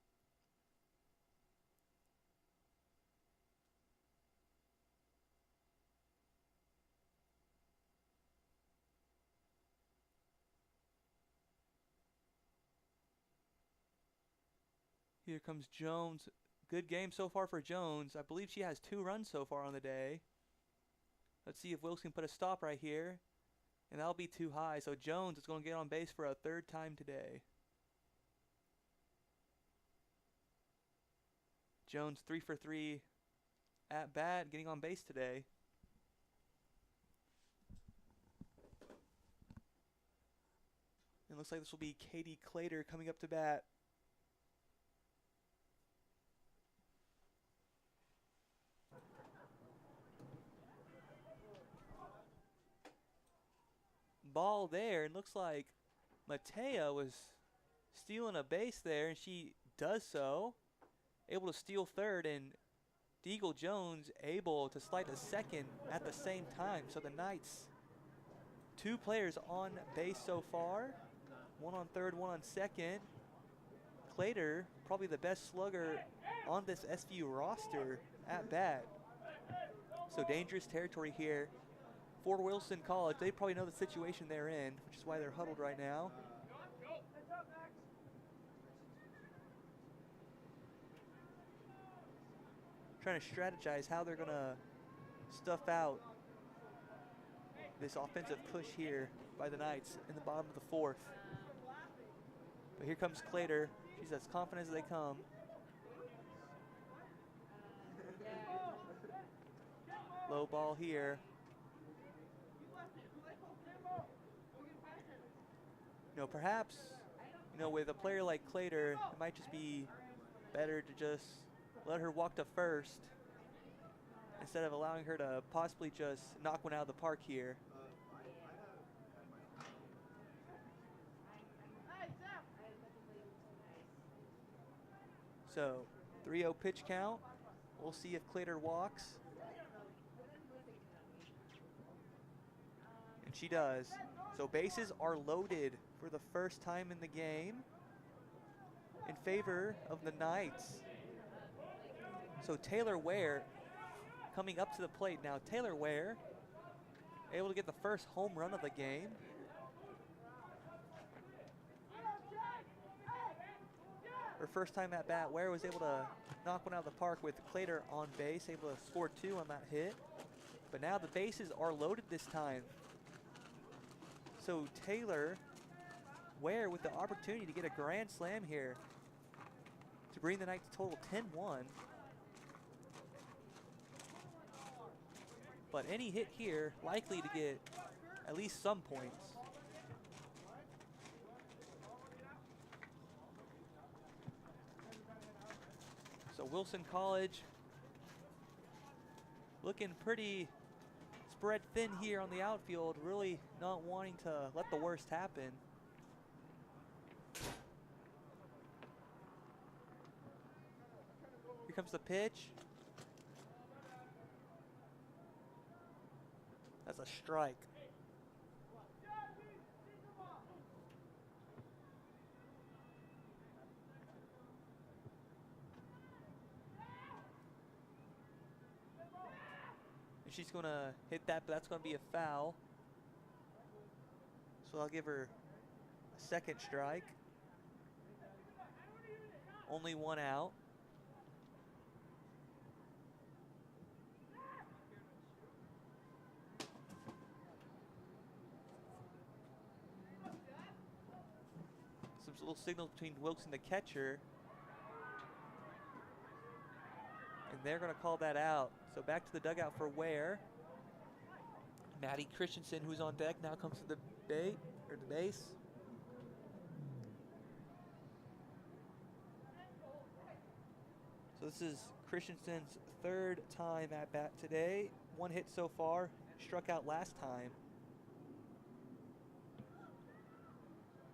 Here comes Jones. Good game so far for Jones. I believe she has 2 runs so far on the day. Let's see if Wilkes can put a stop right here. And that'll be too high. So Jones is going to get on base for a 3rd time today. Jones 3 for 3 at bat, getting on base today. It looks like this will be Katie Clater coming up to bat. ball there, and looks like Matea was stealing a base there, and she does so. Able to steal third, and Deagle Jones able to slide to second at the same time. So the Knights, 2 players on base so far. 1 on third, 1 on second. Clater, probably the best slugger on this SVU roster at bat. So dangerous territory here for Wilson College. They probably know the situation they're in, which is why they're huddled right now. Trying to strategize how they're going to stuff out this offensive push here by the Knights in the bottom of the 4th. But here comes Clater. She's as confident as they come. Low ball here. Perhaps, with a player like Clater, it might just be better to just let her walk to first instead of allowing her to possibly just knock one out of the park here. So 3-0 pitch count. We'll see if Clater walks. And she does. So bases are loaded for the first time in the game in favor of the Knights. So Taylor Ware coming up to the plate now. Taylor Ware able to get the first home run of the game. Her first time at bat, Ware was able to knock one out of the park with Clater on base, able to score 2 on that hit. But now the bases are loaded this time. So Taylor Ware with the opportunity to get a grand slam here to bring the Knights total 10-1. But any hit here likely to get at least some points. So Wilson College looking pretty spread thin here on the outfield, really not wanting to let the worst happen. Here comes the pitch. That's a strike. And she's going to hit that, but that's going to be a foul. So I'll give her a second strike. Only 1 out. Some little signals between Wilkes and the catcher. And they're going to call that out. So back to the dugout for Ware. Maddie Christensen, who's on deck, now comes to the base. So this is Christensen's 3rd time at bat today. 1 hit so far, struck out last time.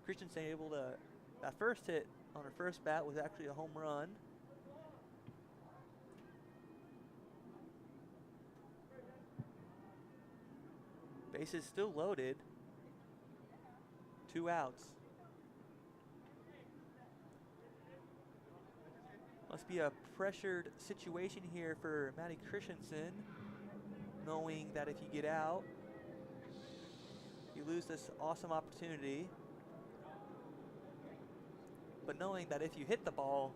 Christensen able to, that first hit on her first bat was actually a home run. Bases still loaded. 2 outs. Must be a pressured situation here for Maddie Christensen, knowing that if you get out, you lose this awesome opportunity. But knowing that if you hit the ball,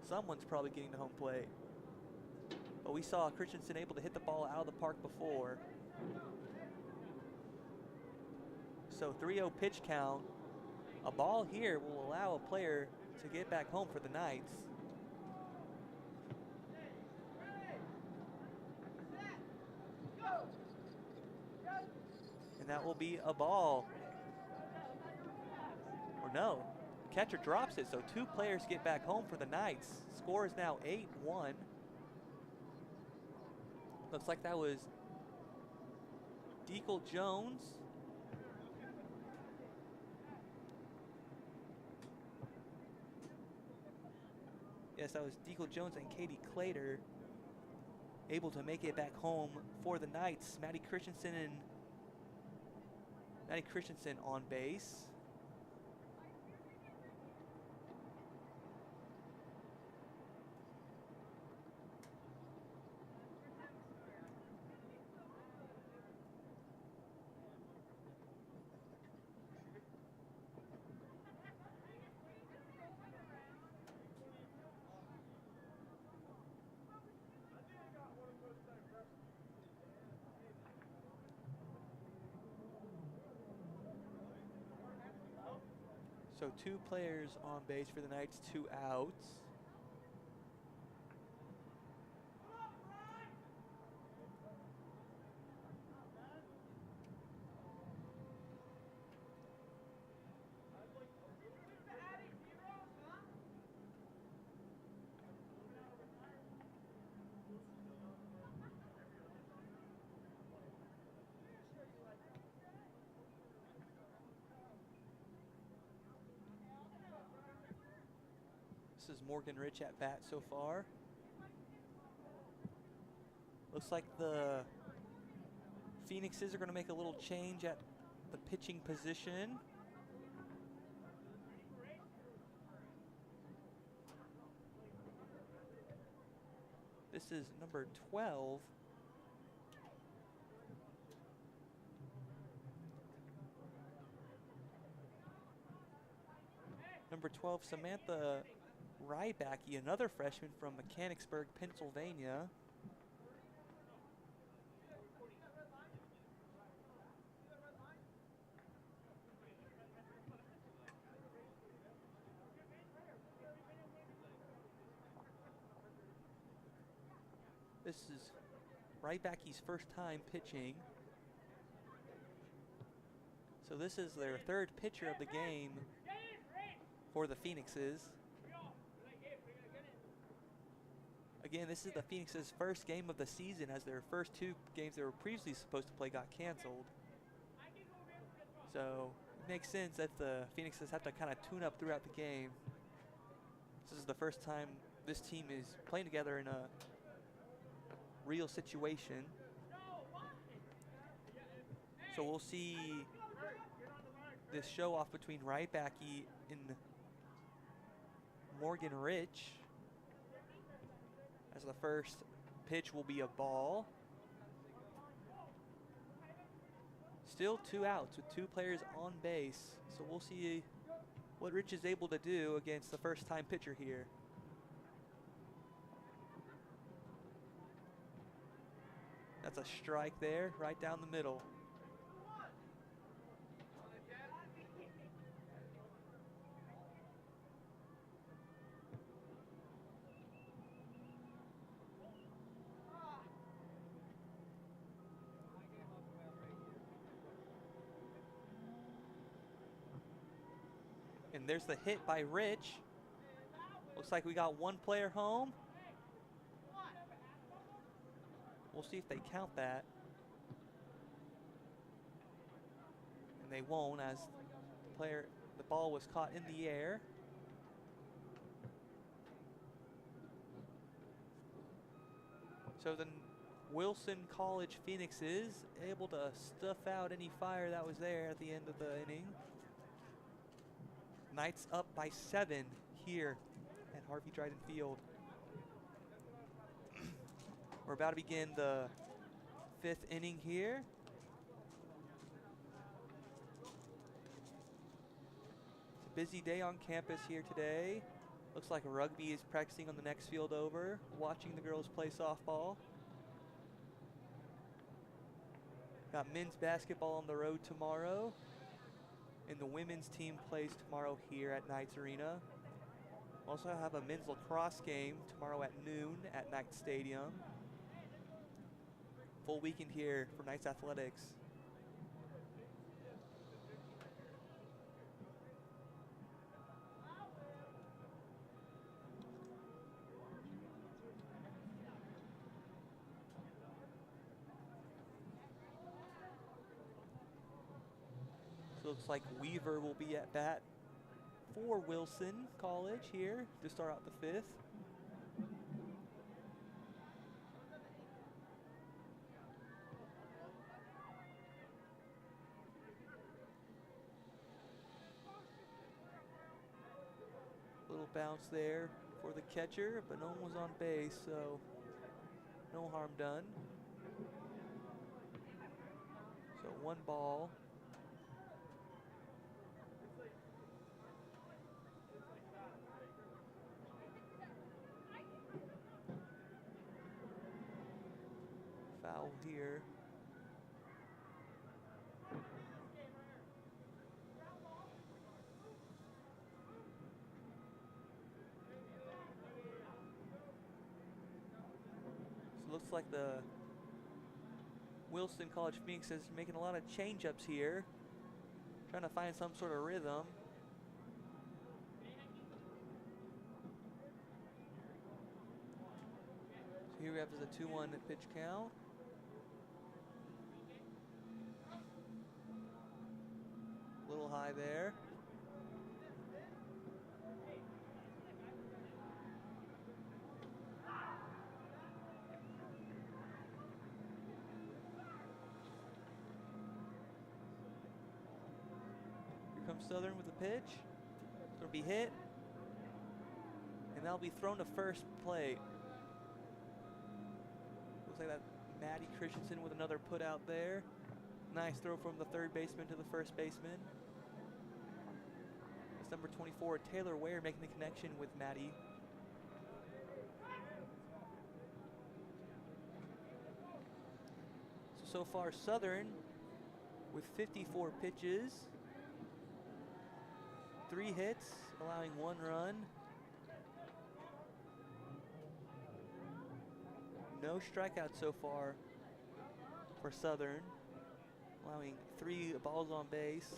someone's probably getting to home plate. But we saw Christensen able to hit the ball out of the park before. So 3-0 pitch count. A ball here will allow a player to get back home for the Knights. And that will be a ball. Or no, catcher drops it, so 2 players get back home for the Knights. Score is now 8-1. Looks like that was Deagle Jones Yes, that was Deagle Jones and Katie Clater able to make it back home for the Knights. Maddie Christensen on base. So 2 players on base for the Knights, 2 outs. This is Morgan Rich at bat so far. Looks like the Phoenixes are going to make a little change at the pitching position. This is number 12. Number 12, Samantha Rybacky, another freshman from Mechanicsburg, Pennsylvania. This is Rybacky's first time pitching. So this is their 3rd pitcher of the game for the Phoenixes. Again, this is the Phoenixes' first game of the season, as their first 2 games they were previously supposed to play got canceled. So it makes sense that the Phoenixes have to kind of tune up throughout the game. This is the first time this team is playing together in a real situation. So we'll see this show off between Rybacky and Morgan Rich, as the first pitch will be a ball. Still 2 outs with 2 players on base. So we'll see what Rich is able to do against the first time pitcher here. That's a strike there, right down the middle. And there's the hit by Rich. Looks like we got 1 player home. We'll see if they count that. And they won't, as the ball was caught in the air. So the Wilson College Phoenixes able to stuff out any fire that was there at the end of the inning. Knights up by 7 here at Harvey Dryden Field. We're about to begin the 5th inning here. It's a busy day on campus here today. Looks like rugby is practicing on the next field over, watching the girls play softball. Got men's basketball on the road tomorrow. And the women's team plays tomorrow here at Knights Arena. Also have a men's lacrosse game tomorrow at noon at Knights Stadium. Full weekend here for Knights Athletics. So looks like Weaver will be at bat for Wilson College here to start out the 5th. bounce there for the catcher, but no one was on base, so no harm done. So 1 ball. Foul here. So it looks like the Wilson College Phoenix is making a lot of change-ups here, trying to find some sort of rhythm. So here we have a 2-1 pitch count. A little high there. Here comes Southern with the pitch. It's going to be hit. And that'll be thrown to first plate. Looks like that Maddie Christensen with another put out there. Nice throw from the third baseman to the first baseman. It's number 24, Taylor Ware, making the connection with Maddie. So far, Southern with 54 pitches, 3 hits, allowing 1 run. No strikeouts so far for Southern, allowing 3 balls on base.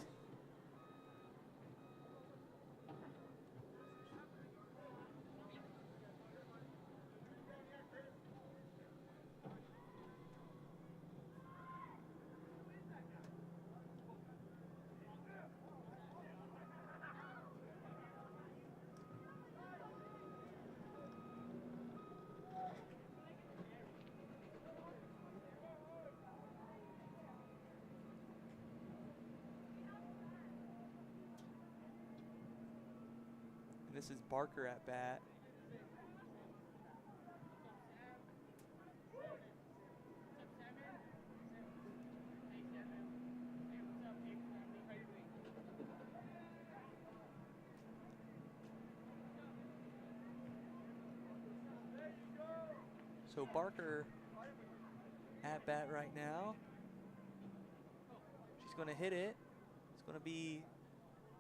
This is Barker at bat. So Barker at bat right now. She's going to hit it. It's going to be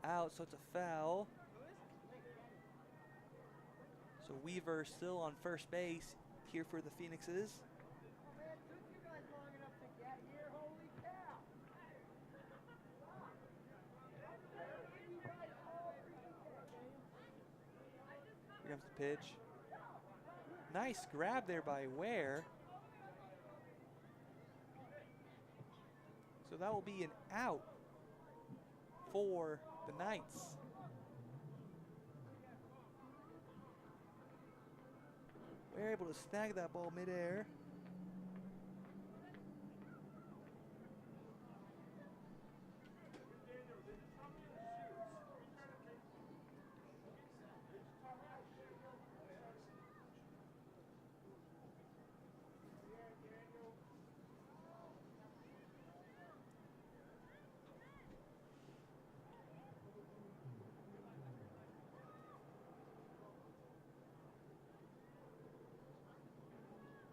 out, so it's a foul. So Weaver still on first base here for the Phoenixes. Here comes the pitch. Nice grab there by Ware. So that will be an out for the Knights. We're able to snag that ball midair.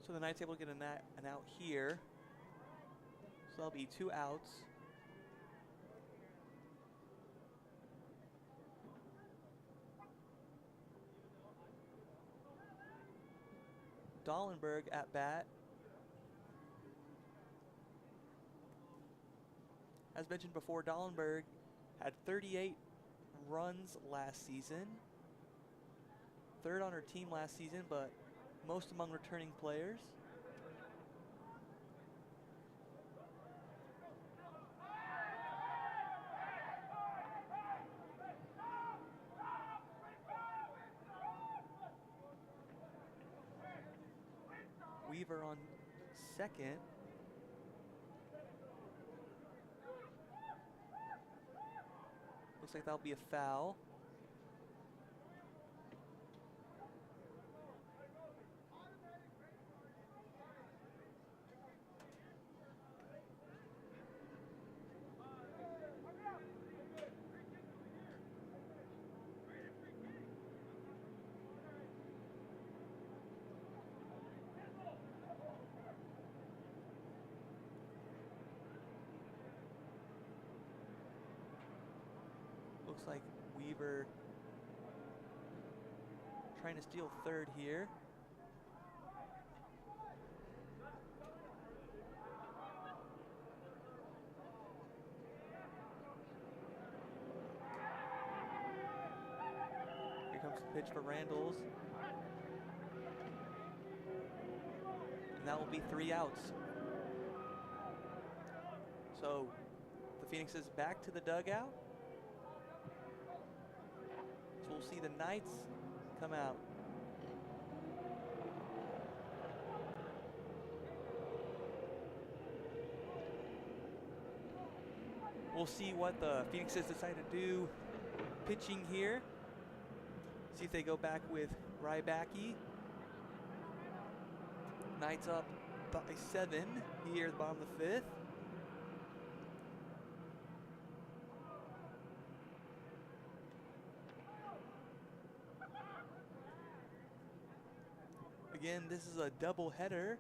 So the Knights able to get an out here. So that'll be 2 outs. Dollenberg at bat. As mentioned before, Dollenberg had 38 runs last season. 3rd on her team last season, but most among returning players. Weaver on second. Looks like that'll be a foul. Looks like Weaver trying to steal third here. Here comes the pitch for Randalls. And that will be 3 outs. So the Phoenix is back to the dugout. So we'll see the Knights come out. We'll see what the Phoenixes decide to do pitching here. See if they go back with Rybacki. Knights up by 7 here at the bottom of the 5th. Again, this is a double header.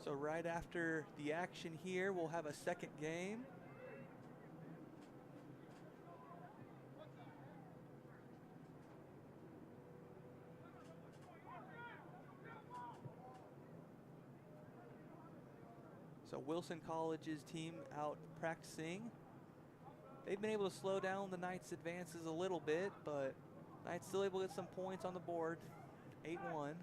So right after the action here, we'll have a second game. So Wilson College's team out practicing. They've been able to slow down the Knights' advances a little bit, but Knights still able to get some points on the board. 8-1.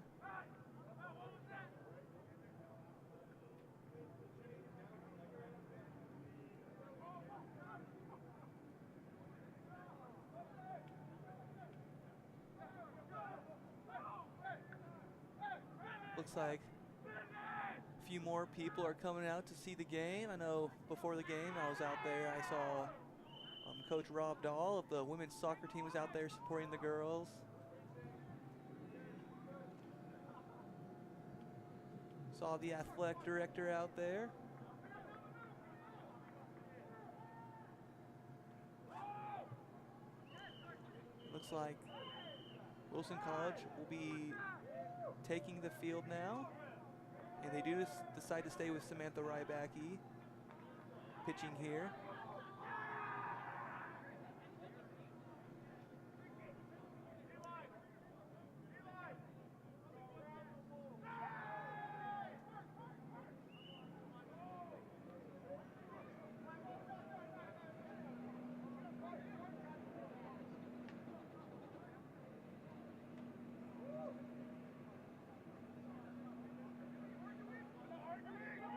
Looks like a few more people are coming out to see the game. I know before the game I was out there. I saw Coach Rob Dahl of the women's soccer team was out there supporting the girls. Saw the athletic director out there. Looks like Wilson College will be taking the field now. And they do decide to stay with Samantha Rybacki pitching here.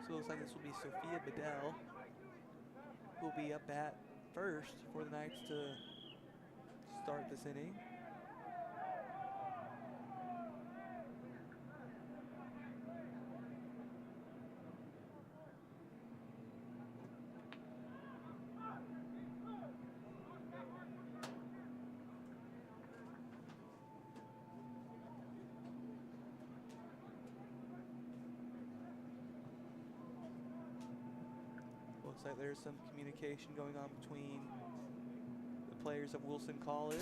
So it looks like this will be Sophia Bedell who will be up at first for the Knights to start this inning. Looks like there's some communication going on between the players of Wilson College.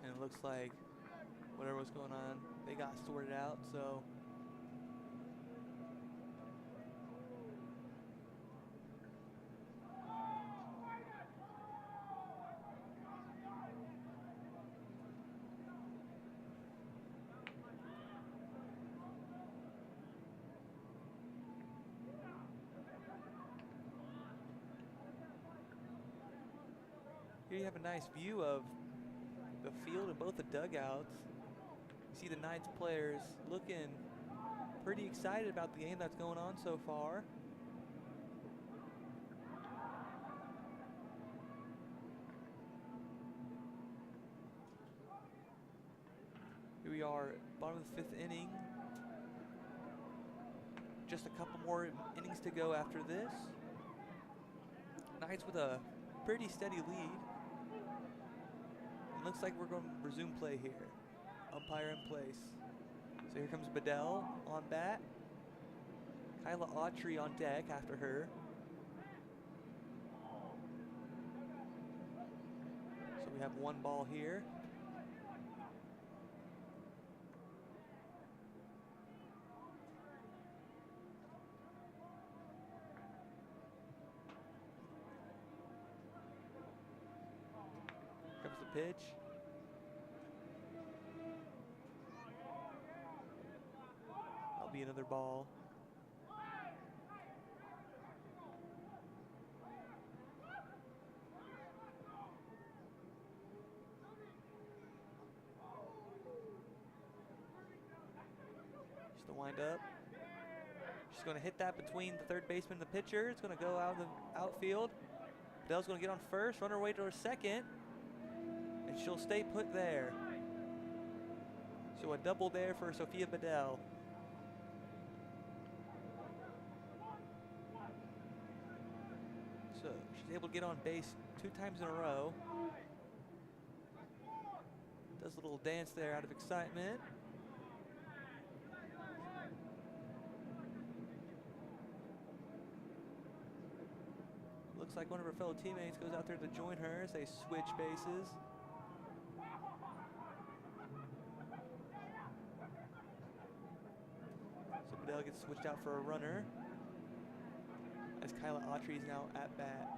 And it looks like whatever was going on, they got sorted out, so here you have a nice view of the field and both the dugouts. See the Knights players looking pretty excited about the game that's going on so far. Here we are, bottom of the 5th inning. Just a couple more innings to go after this. Knights with a pretty steady lead. It looks like we're going to resume play here. Umpire in place. So here comes Bedell on bat. Kyla Autry on deck after her. So we have one ball here. Comes the pitch. That'll be another ball. Just the wind up. She's going to hit that between the third baseman and the pitcher. It's going to go out of the outfield. Bedell's going to get on first, run her way to her second, and she'll stay put there. So a double there for Sophia Bedell. So she's able to get on base 2 times in a row. Does a little dance there out of excitement. Looks like one of her fellow teammates goes out there to join her as they switch bases. So Bedell gets switched out for a runner as Kyla Autry is now at bat.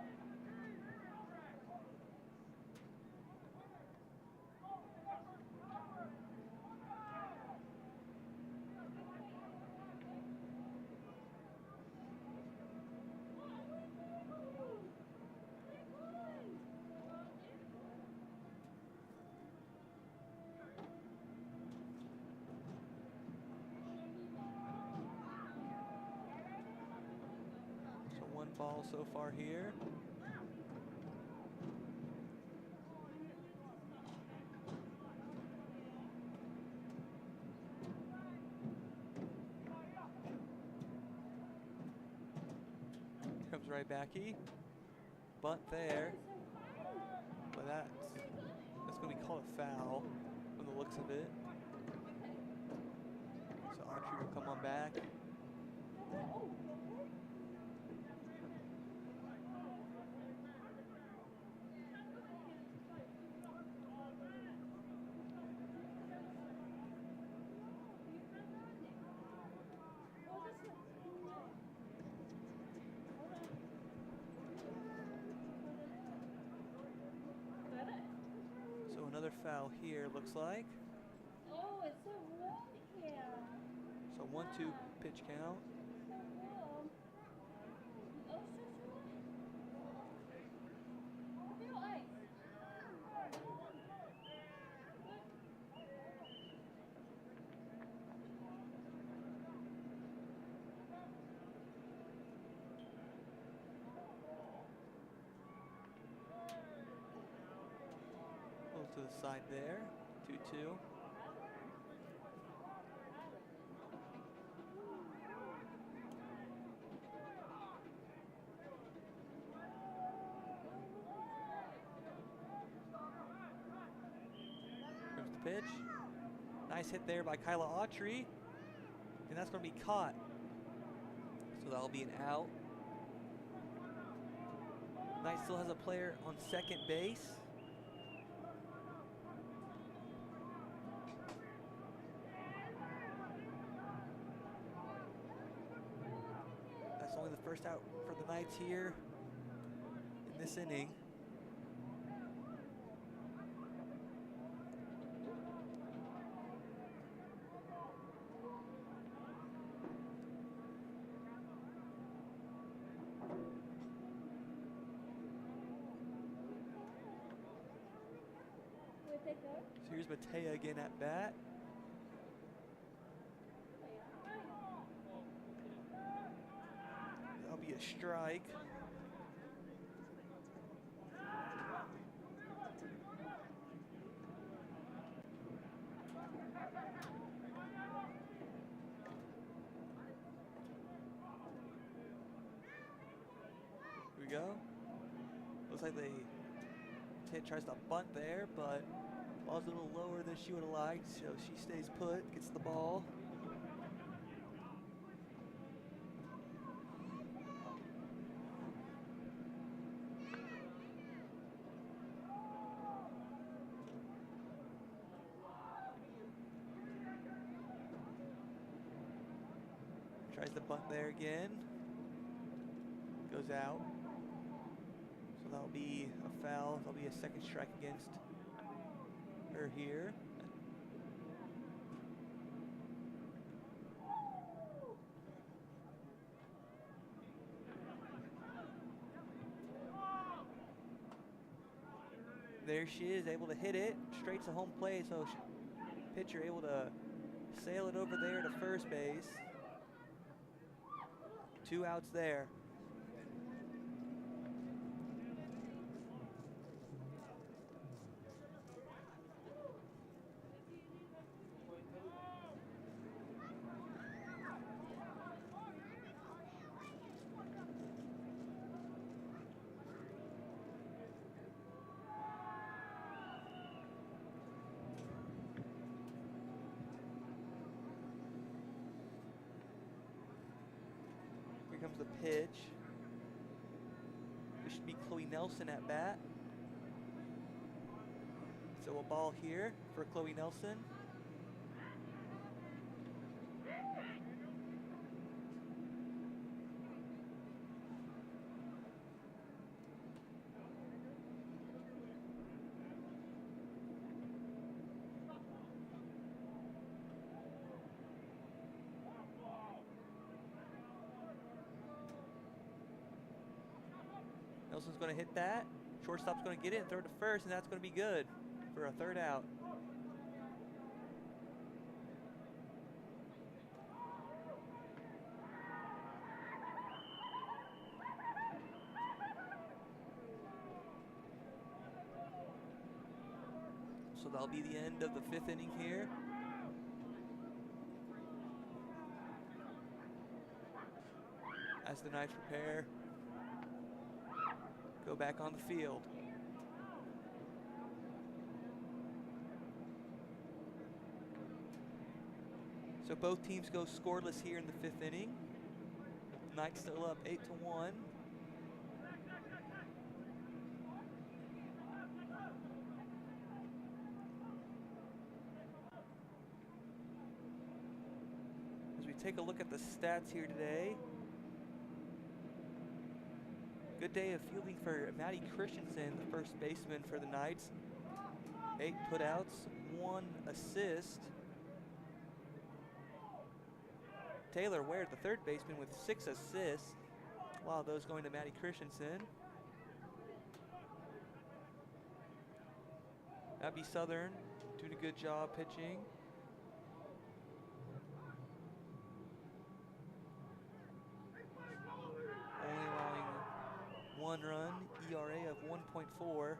One ball so far here. Comes right backy. Bunt there. But that's going to be called a foul from the looks of it. So Autry will come on back. Another foul here, looks like. Oh, it's so warm here. So 1-2 pitch count. So warm. Oh, so warm. I feel ice. To the side there, 2-2. Comes the pitch. Nice hit there by Kyla Autry, and that's going to be caught. So that'll be an out. Knight still has a player on second base. Only the first out for the Knights here in this inning. So here's Matea again at bat. Be a strike. Here we go. Looks like Ted tries to bunt there, but ball's a little lower than she would have liked, so she stays put, gets the ball. Tries the bunt there again. Goes out. So that'll be a foul. That'll be a second strike against her here. There she is, able to hit it straight to home plate. So pitcher able to sail it over there to first base. 2 outs there. Here comes the pitch. This should be Chloe Nelson at bat. So a ball here for Chloe Nelson. Nelson's going to hit that. Shortstop's going to get it and throw it to first, and that's going to be good for a 3rd out. So that'll be the end of the 5th inning here. As the Knights prepare, go back on the field. So both teams go scoreless here in the 5th inning. Knights still up 8-1. As we take a look at the stats here today. Good day of fielding for Maddie Christensen, the first baseman for the Knights. 8 putouts, 1 assist. Taylor Ware, the third baseman, with 6 assists. Wow, those going to Maddie Christensen. Abby Southern doing a good job pitching. Only allowing 1 run, ERA of 1.4.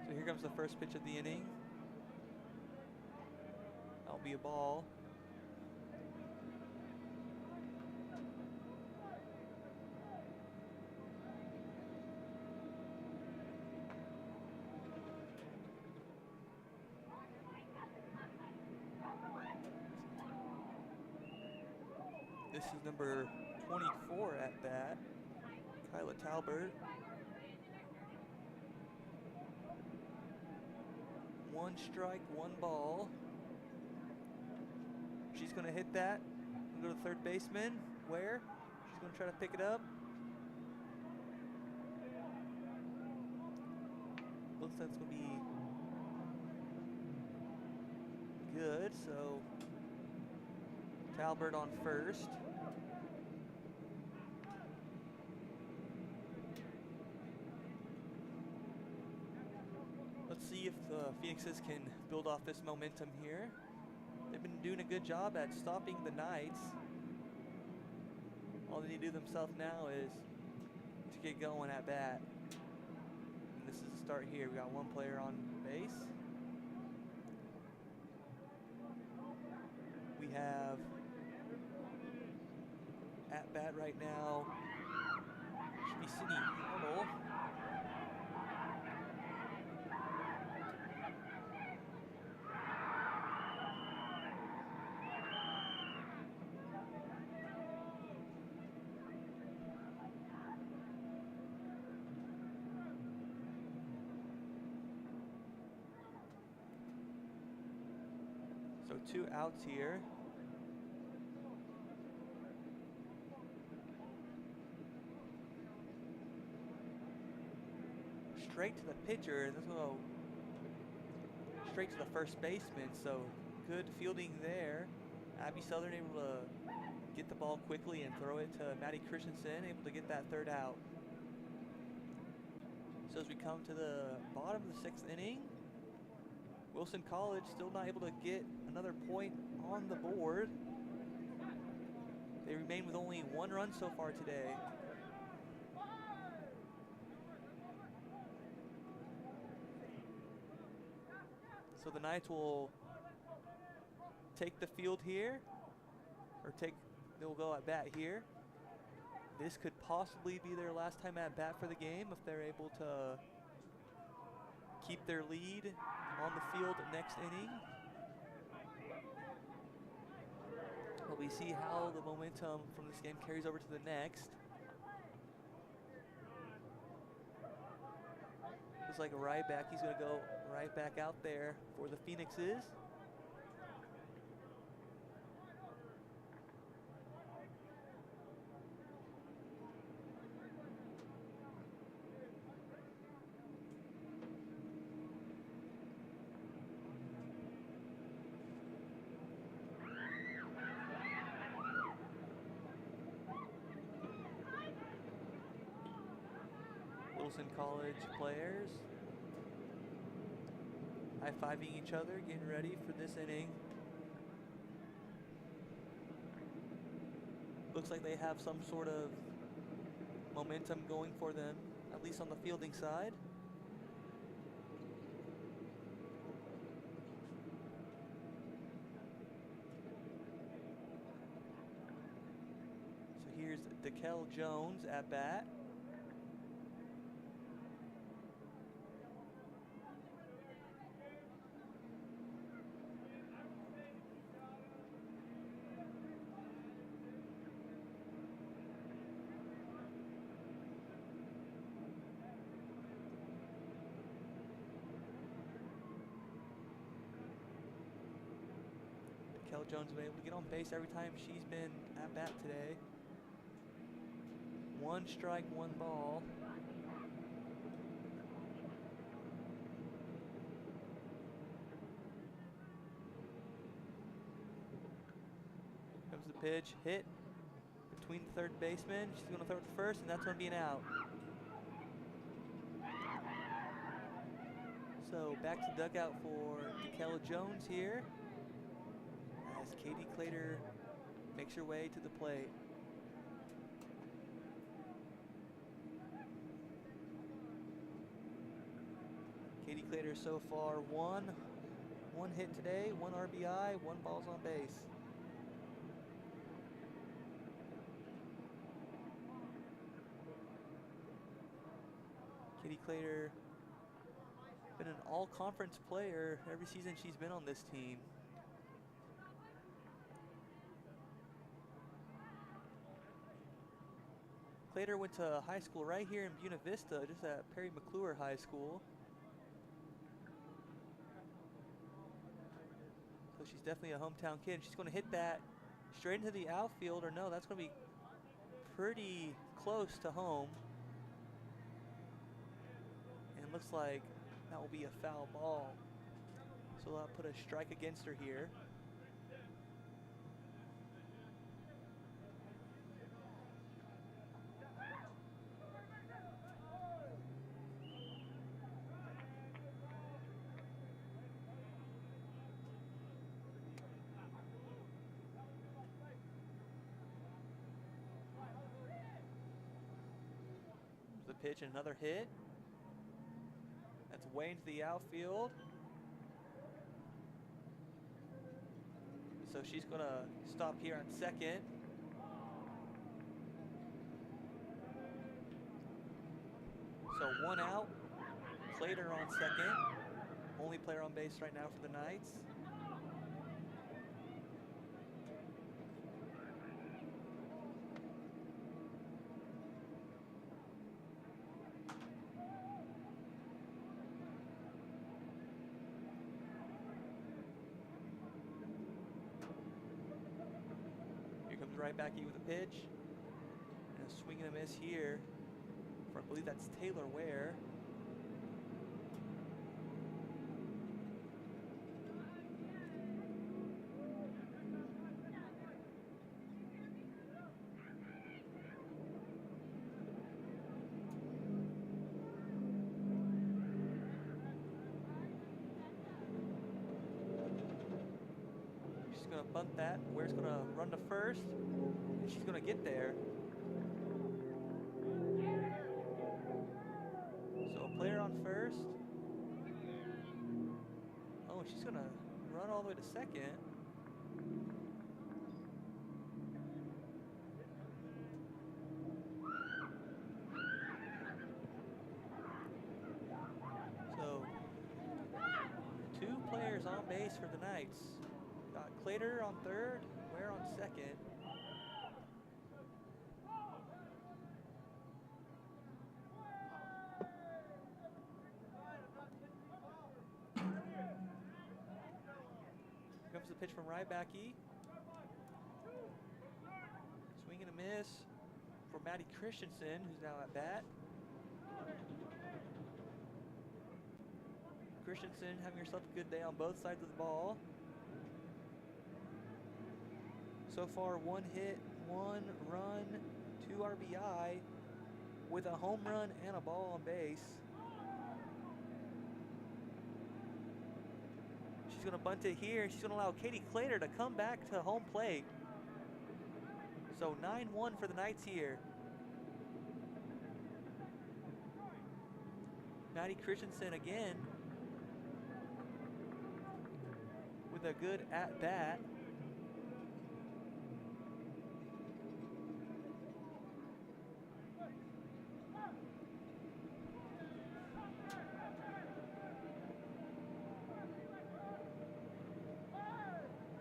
So here comes the first pitch of the inning. That'll be a ball. This is number 24 at bat, Kyla Talbert. 1 strike, 1 ball. She's going to hit that. Go to third baseman. Where? She's going to try to pick it up. Looks like it's going to be good. So Talbert on first. Let's see if the Phoenixes can build off this momentum here. They've been doing a good job at stopping the Knights. All they need to do themselves now is to get going at bat. And this is the start here. We got 1 player on base. We have at bat right now should be Sydney Huddle. 2 outs here. Straight to the pitcher. Let's go straight to the first baseman. So good fielding there. Abby Southern able to get the ball quickly and throw it to Maddie Christensen, able to get that 3rd out. So as we come to the bottom of the 6th inning, Wilson College still not able to get another point on the board. They remain with only 1 run so far today. So the Knights will take the field here, or they'll go at bat here. This could possibly be their last time at bat for the game if they're able to keep their lead on the field next inning. But we see how the momentum from this game carries over to the next. Looks like a right back. He's going to go right back out there for the Phoenixes. Wilson College players high-fiving each other, getting ready for this inning. Looks like they have some sort of momentum going for them, at least on the fielding side. So here's DeKel Jones at bat. Jones been able to get on base every time she's been at bat today. 1 strike, 1 ball. Comes the pitch, hit between the 3rd baseman. She's going to throw it to first, and that's going to be an out. So back to dugout for DeKella Jones here, as Katie Clater makes her way to the plate. Katie Clater so far one hit today, 1 RBI, 1 balls on base. Katie Clater been an all-conference player every season she's been on this team. Clater went to high school right here in Buena Vista, just at Perry McClure High School. So she's definitely a hometown kid. She's going to hit that straight into the outfield, or no, that's going to be pretty close to home. And looks like that will be a foul ball. So that'll put a strike against her here. The pitch, another hit. That's way into the outfield. So she's going to stop here on second. So 1 out. Clater on second. Only player on base right now for the Knights. right back with a pitch. And a swing and a miss here. For I believe that's Taylor Ware. She's going to bunt that. Ware's going to run to first. And she's going to get there. So a player on first. Oh, she's going to run all the way to second. So, 2 players on base for the Knights. Got Clater on third, Ware on second. Here comes the pitch from Rybacki. Swing and a miss for Maddie Christensen, who's now at bat. Christensen having yourself a good day on both sides of the ball. So far, 1 hit, 1 run, 2 RBI with a home run and a ball on base. She's going to bunt it here. She's going to allow Katie Clater to come back to home plate. So 9-1 for the Knights here. Maddie Christensen again with a good at-bat.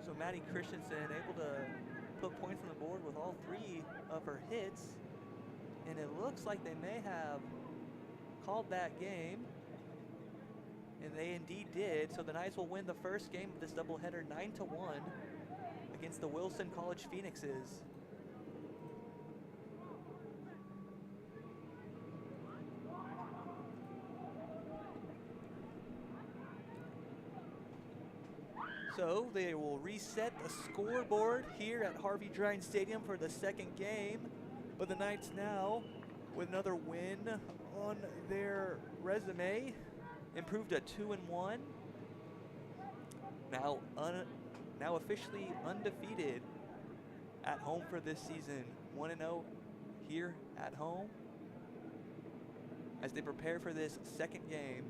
So Maddie Christensen able to put points on the board with all 3 of her hits. And it looks like they may have called that game. And they indeed did. So the Knights will win the first game of this doubleheader 9-1 against the Wilson College Phoenixes. So they will reset the scoreboard here at Harvey Drine Stadium for the second game. But the Knights now, with another win on their resume, improved to 2-1. Now officially undefeated at home for this season. 1-0 here at home as they prepare for this second game.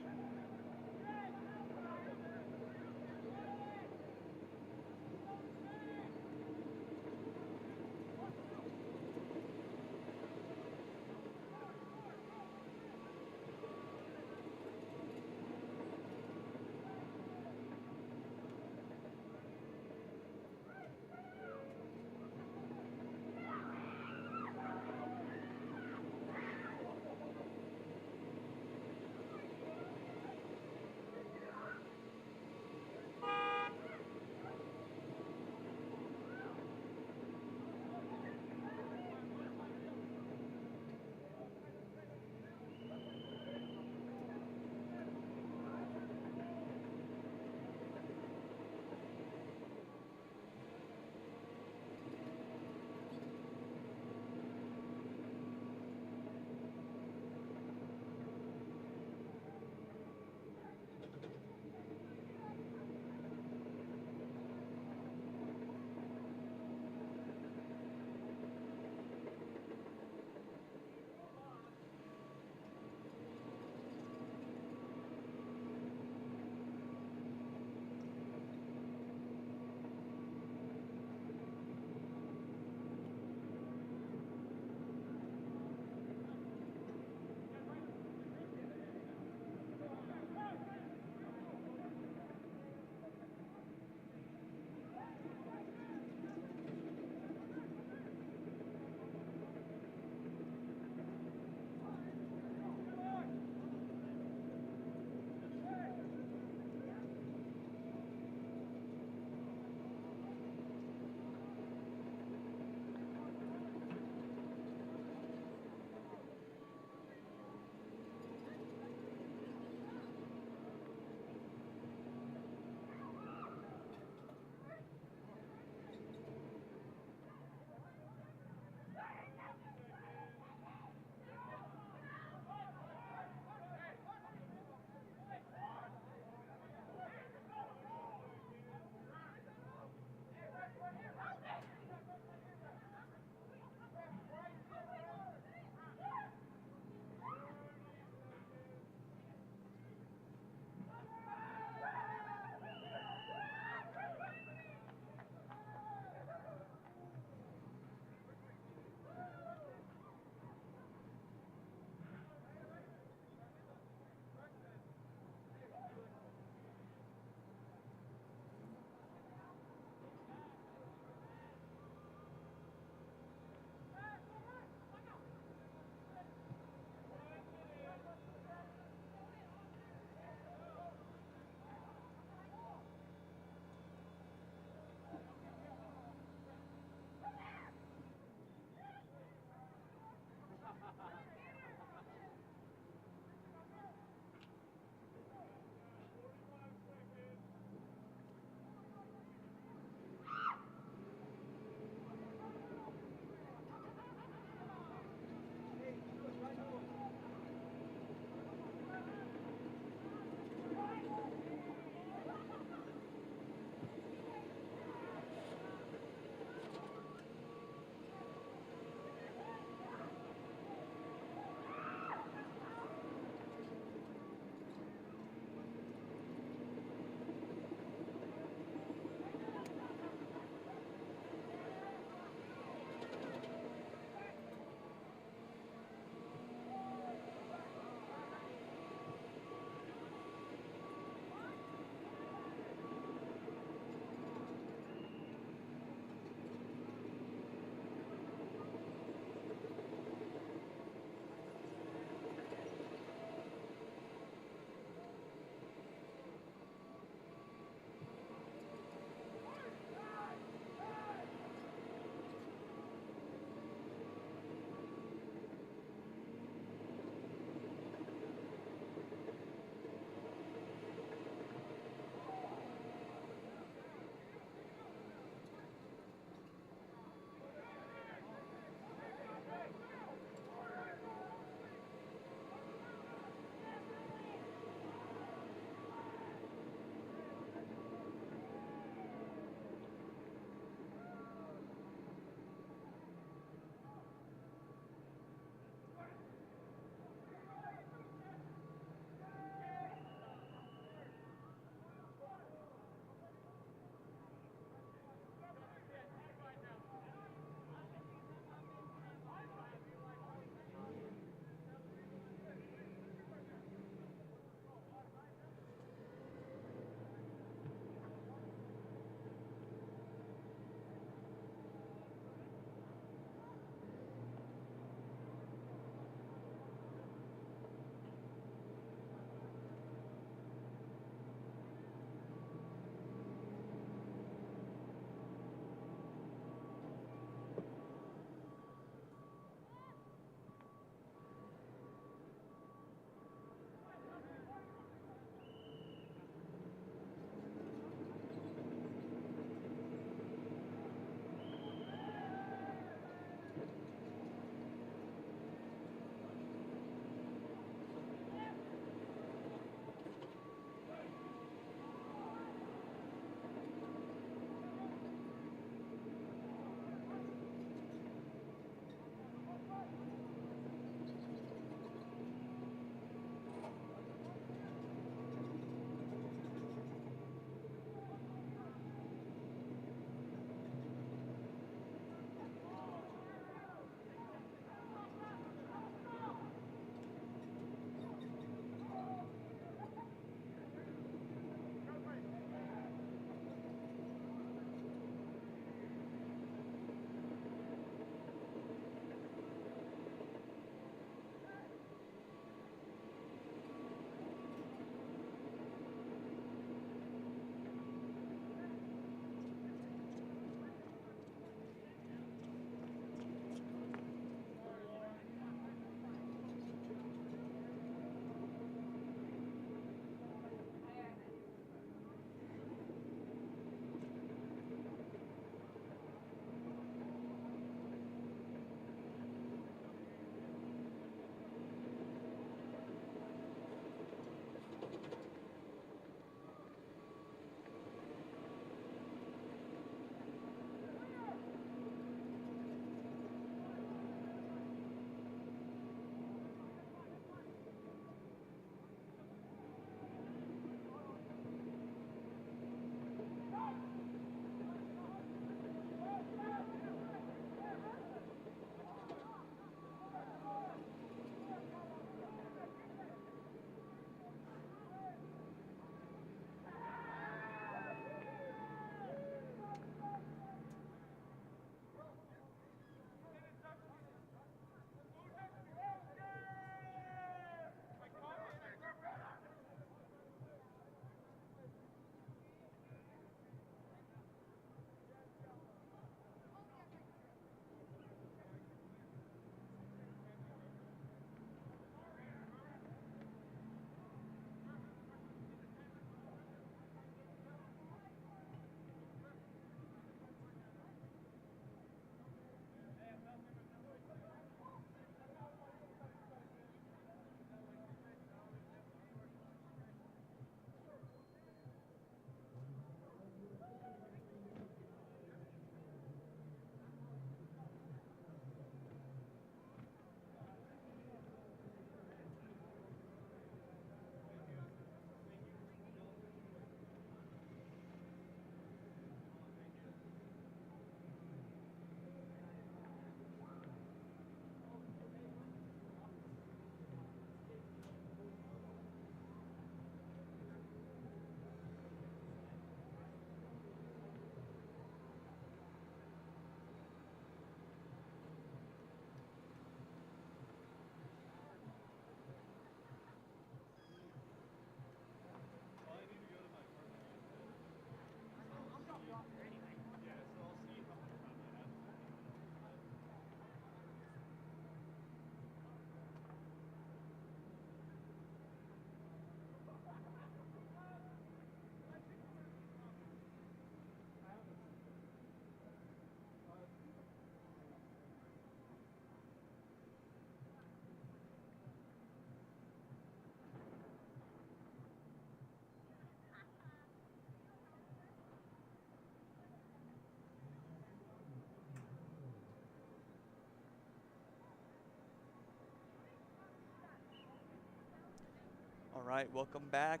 right, welcome back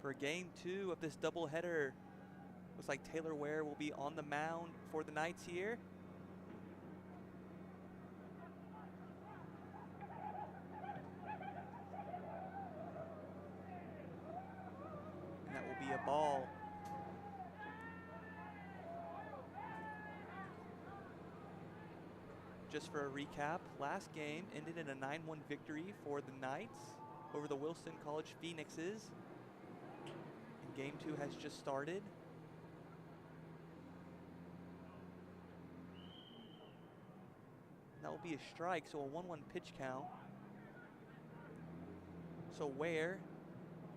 for game 2 of this doubleheader. Looks like Taylor Ware will be on the mound for the Knights here. And that will be a ball. Just for a recap, last game ended in a 9-1 victory for the Knights over the Wilson College Phoenixes. And game 2 has just started. That will be a strike, so a 1-1 pitch count. So Ware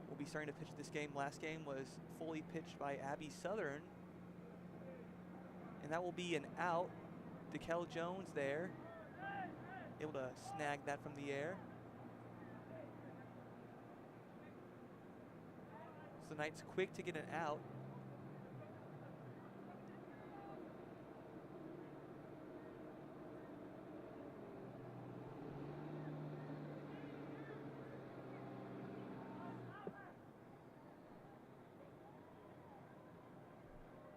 will be starting to pitch this game. Last game was fully pitched by Abby Southern. And that will be an out. DeKel Jones there, able to snag that from the air. So the Knights quick to get an out.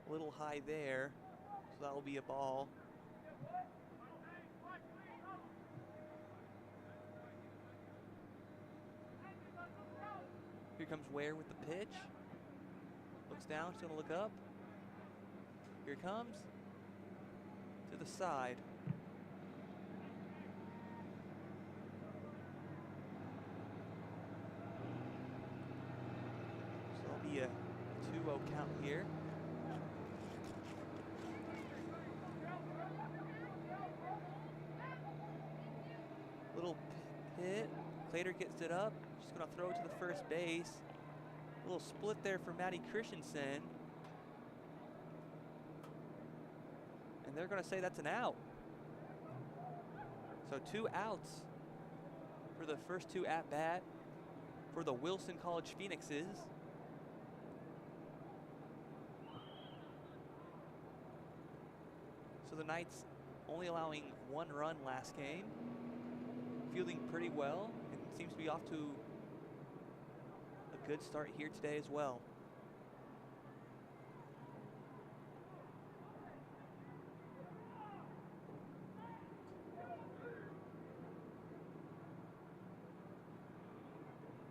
A little high there, so that will be a ball. Here comes Ware with the pitch. Looks down, she's gonna look up. Here it comes. To the side. So that'll be a 2-0 count here. Little hit. Clater gets it up. She's going to throw it to the first base. A little split there for Maddie Christensen. And they're going to say that's an out. So 2 outs for the first 2 at-bat for the Wilson College Phoenixes. So the Knights only allowing 1 run last game. Fielding pretty well, and seems to be off to a good start here today as well.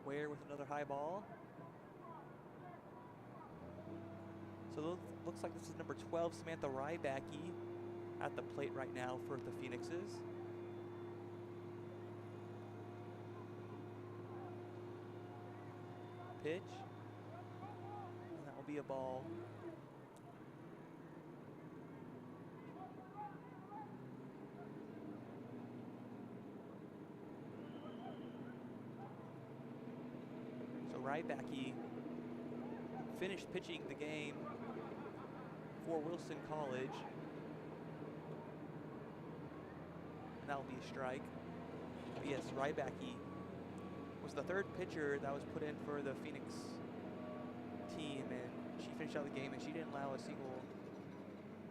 Ware with another high ball. So looks like this is number 12, Samantha Rybacki, at the plate right now for the Phoenixes. Pitch, and that will be a ball. So Rybacki finished pitching the game for Wilson College, and that will be a strike. But yes, Rybacki was the 3rd pitcher that was put in for the Phoenix team, and she finished out the game, and she didn't allow a single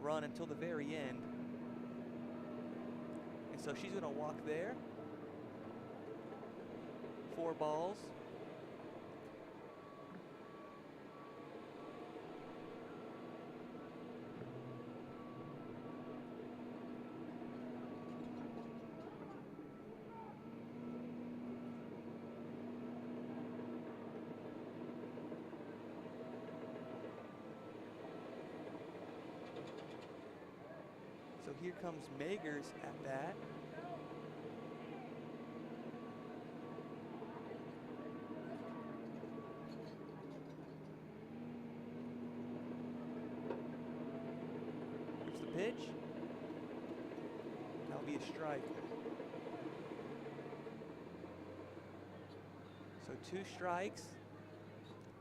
run until the very end. And so she's going to walk there. 4 balls. So here comes Magers at bat. Here's the pitch. That'll be a strike. So 2 strikes.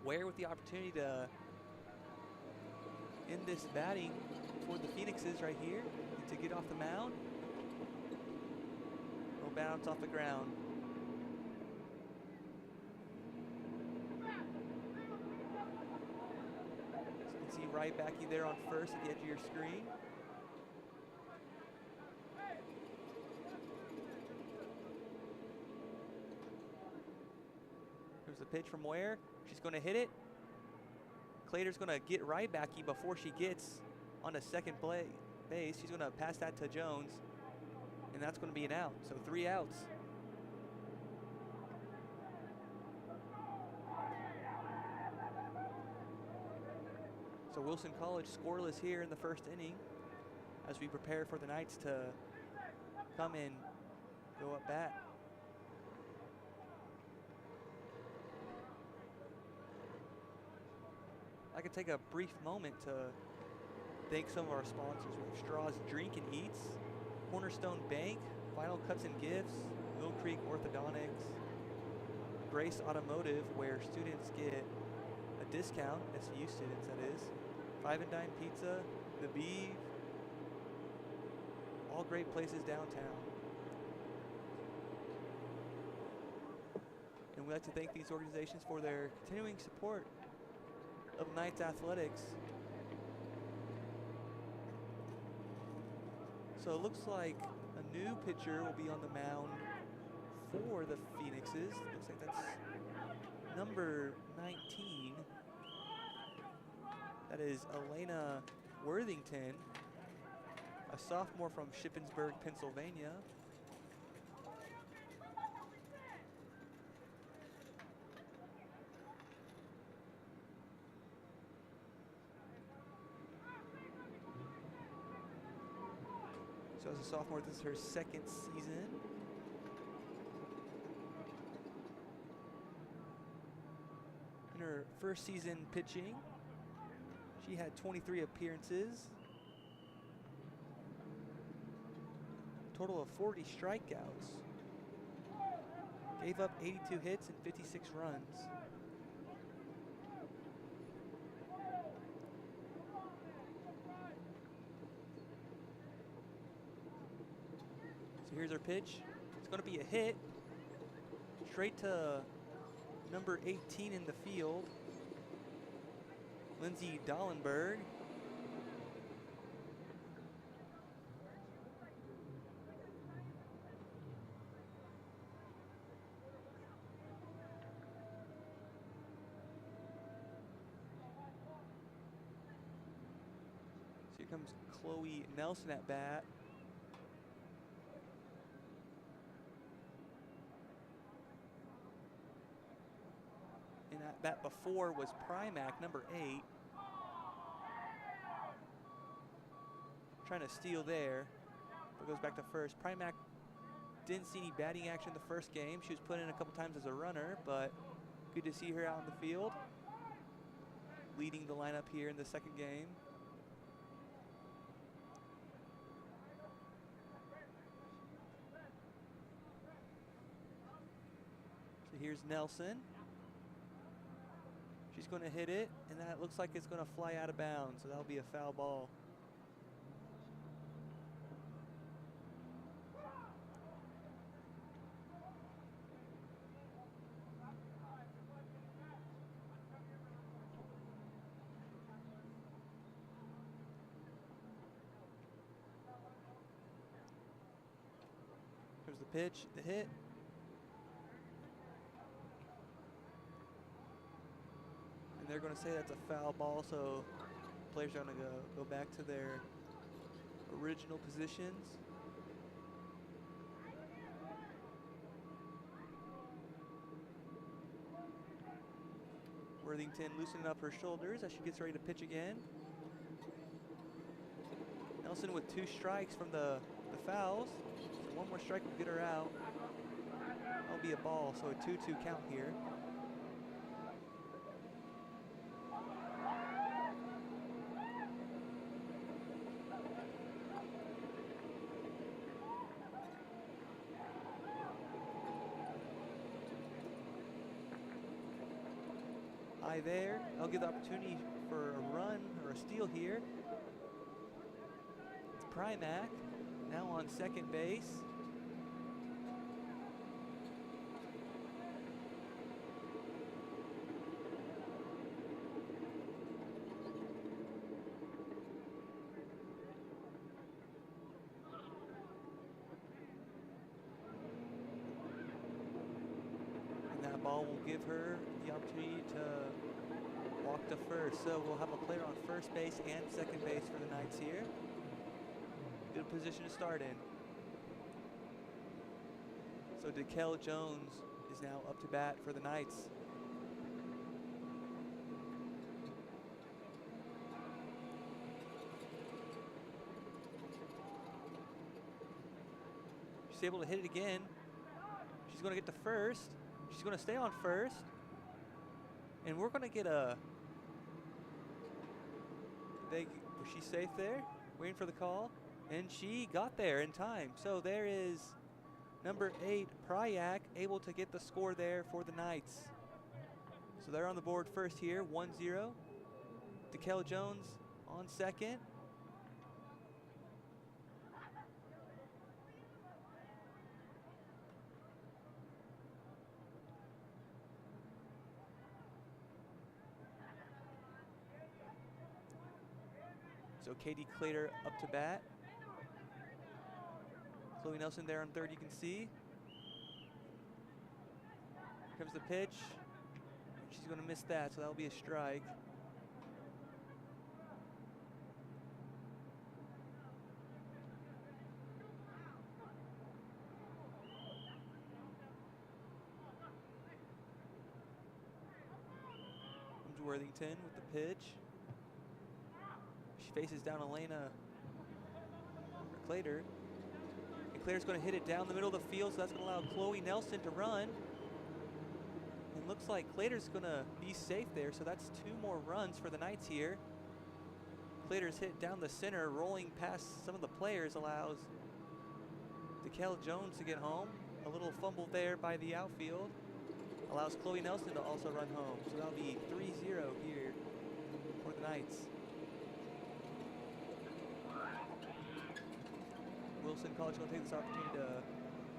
Ware with the opportunity to end this batting for the Phoenixes right here. To get off the mound. Will bounce off the ground. So you can see Rybacki there on first at the edge of your screen. Here's the pitch from Ware. She's going to hit it. Clater's going to get Rybacki before she gets on a second base. She's going to pass that to Jones, and that's going to be an out. So 3 outs. So Wilson College scoreless here in the first inning as we prepare for the Knights to come and go up bat. I could take a brief moment to thank some of our sponsors. We have Straws Drink and Eats, Cornerstone Bank, Final Cuts and Gifts, Mill Creek Orthodontics, Grace Automotive, where students get a discount, SVU students that is, Five and Dime Pizza, The Beeve, all great places downtown. And we'd like to thank these organizations for their continuing support of Knights Athletics. So it looks like a new pitcher will be on the mound for the Phoenixes. Looks like that's number 19. That is Elena Worthington, a sophomore from Shippensburg, Pennsylvania. So as a sophomore, this is her second season. In her first season pitching, she had 23 appearances, total of 40 strikeouts, gave up 82 hits and 56 runs. So here's her pitch. It's going to be a hit straight to number 18 in the field, Lindsay Dollenberg. So here comes Chloe Nelson at bat. And at bat before was Primac, number 8. Trying to steal there, but goes back to first. Primac didn't see any batting action the first game. She was put in a couple times as a runner, but good to see her out in the field, leading the lineup here in the second game. So here's Nelson. She's going to hit it, and that looks like it's going to fly out of bounds, so that'll be a foul ball. Here's the pitch, the hit. And they're going to say that's a foul ball, so players are going to go back to their original positions. Worthington loosening up her shoulders as she gets ready to pitch again. Nelson with 2 strikes from the fouls. So 1 more strike will get her out. That'll be a ball, so a 2-2 count here. High there. I'll give the opportunity for a run or a steal here. It's Primac now on second base. call will give her the opportunity to walk to first. So we'll have a player on first base and second base for the Knights here. Good position to start in. So DeKel Jones is now up to bat for the Knights. She's able to hit it again. She's going to get to first. She's going to stay on first. And we're going to get a... Was she safe there? Waiting for the call. And she got there in time. So there is number 8, Pryak, able to get the score there for the Knights. So they're on the board first here, 1-0. DeKel Jones on second. So Katie Clater up to bat. Chloe Nelson there on third, you can see. Here comes the pitch. She's going to miss that, so that'll be a strike. Comes Worthington with the pitch. She faces down Elena Clater. And Clater's going to hit it down the middle of the field, so that's going to allow Chloe Nelson to run. And looks like Clater's going to be safe there, so that's 2 more runs for the Knights here. Clater's hit down the center, rolling past some of the players, allows DeKel Jones to get home. A little fumble there by the outfield allows Chloe Nelson to also run home. So that'll be 3-0 here for the Knights. Wilson College going to take this opportunity to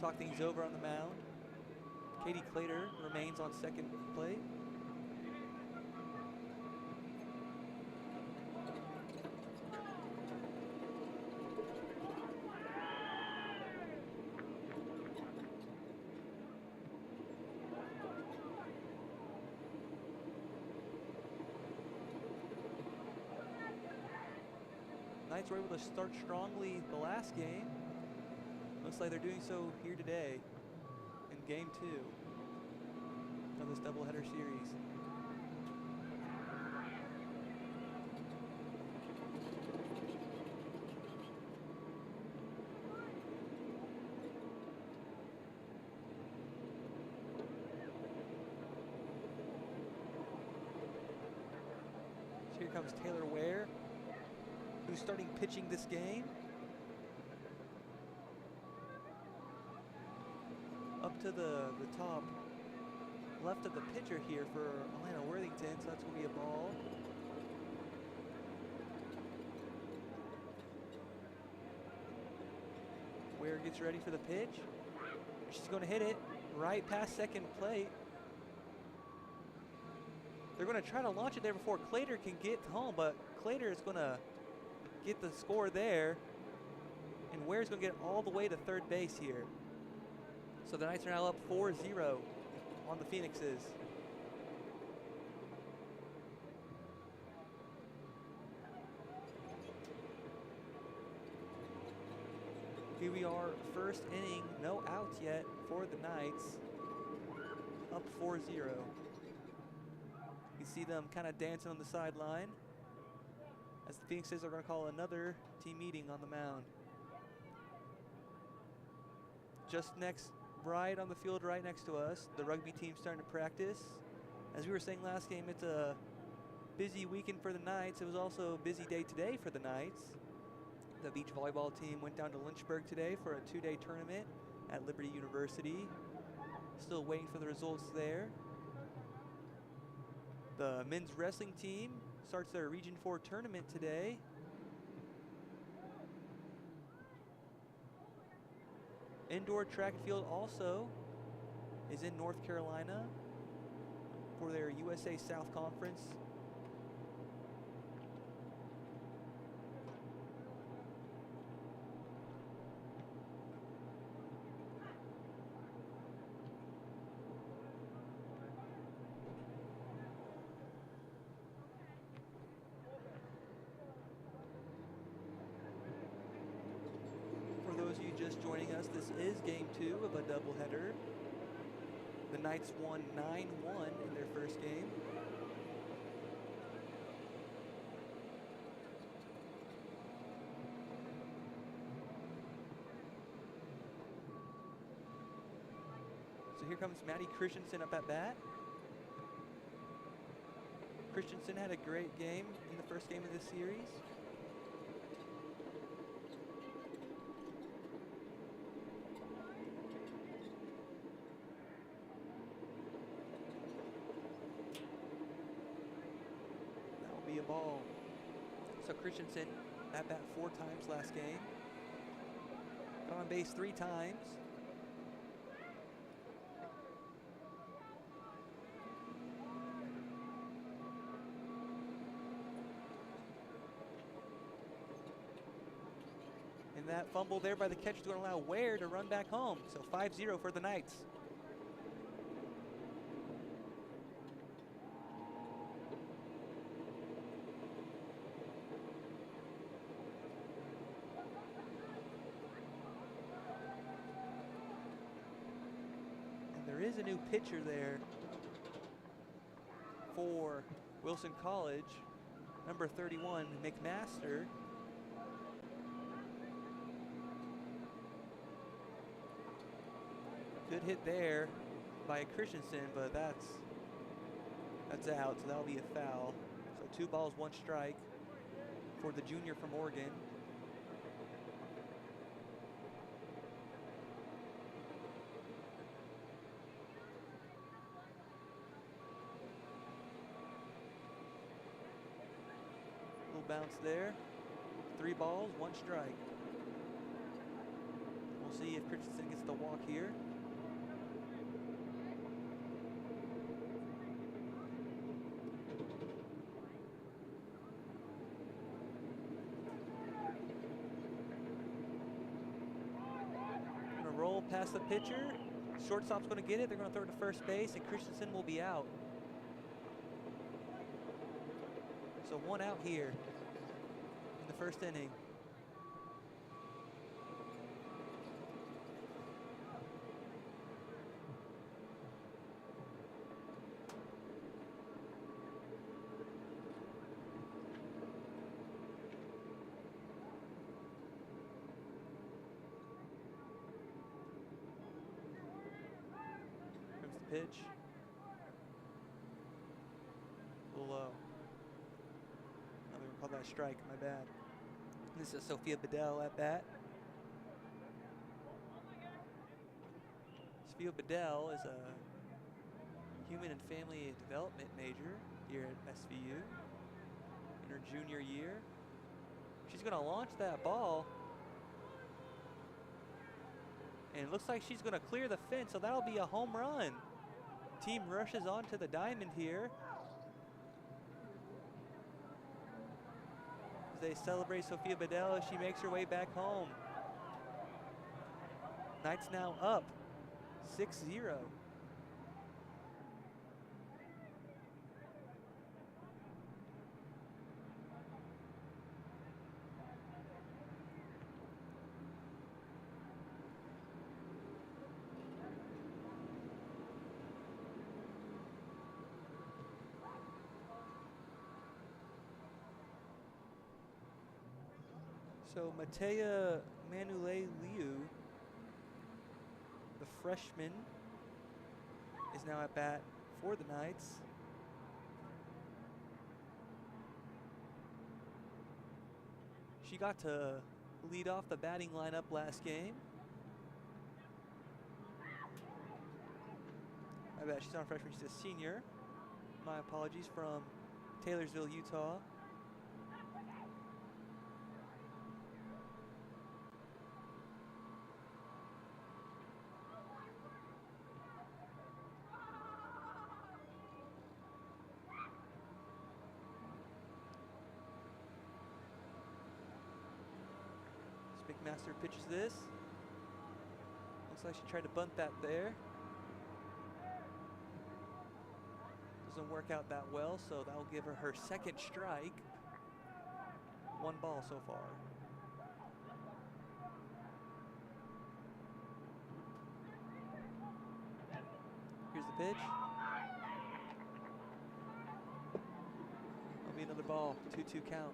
talk things over on the mound. Katie Clater remains on second plate. Knights were able to start strongly the last game. Looks like they're doing so here today in game 2 of this doubleheader series. So here comes Taylor Ware, who's starting pitching this game. Up to the top left of the pitcher here for Elena Worthington, so that's going to be a ball. Ware gets ready for the pitch. She's going to hit it right past second plate. They're going to try to launch it there before Clater can get home, but Clater is going to get the score there, and Ware's going to get all the way to third base here. So the Knights are now up 4-0 on the Phoenixes. Here we are, first inning, no outs yet for the Knights, up 4-0. You see them kind of dancing on the sideline as the Phoenixes are going to call another team meeting on the mound. Just next, right on the field right next to us, the rugby team starting to practice. As we were saying last game, it's a busy weekend for the Knights. It was also a busy day today for the Knights. The beach volleyball team went down to Lynchburg today for a 2-day tournament at Liberty University. Still waiting for the results there. The men's wrestling team starts their Region 4 tournament today. Indoor track and field also is in North Carolina for their USA South Conference. game 2 of a doubleheader. The Knights won 9-1 in their first game. So here comes Maddie Christensen up at bat. Christensen had a great game in the first game of this series. That'll be a ball. So Christensen at bat 4 times last game. Got on base 3 times. And that fumble there by the catcher is going to allow Ware to run back home. So 5-0 for the Knights. And there is a new pitcher there for Wilson College, number 31, McMaster. Good hit there by Christensen, but that's out, so that'll be a foul. So 2 balls, 1 strike for the junior from Oregon. Little bounce there. 3 balls, 1 strike. We'll see if Christensen gets the walk here. Roll past the pitcher. Shortstop's going to get it. They're going to throw it to first base, and Christensen will be out. So 1 out here in the first inning. Pitch. A little low. I'm going to call that a strike, my bad. This is Sophia Bedell at bat. Sophia Bedell is a human and family development major here at SVU in her junior year. She's going to launch that ball. And it looks like she's going to clear the fence, so that'll be a home run. Team rushes onto the diamond here as they celebrate Sophia Bedell as she makes her way back home. Knights now up 6-0. So Matea Manule Liu, the freshman, is now at bat for the Knights. She got to lead off the batting lineup last game. I bet she's not a freshman, she's a senior. My apologies, from Taylorsville, Utah. McMaster pitches this. Looks like she tried to bunt that there. Doesn't work out that well, so that'll give her her second strike. 1 ball so far. pitch. That'll be another ball. 2-2 count.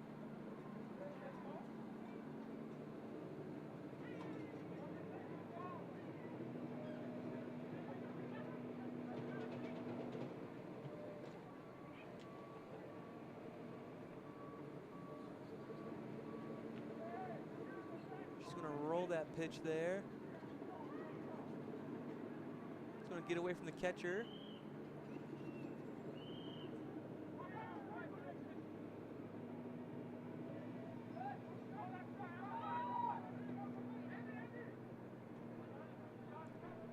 She's going to roll that pitch there. It's going to get away from the catcher.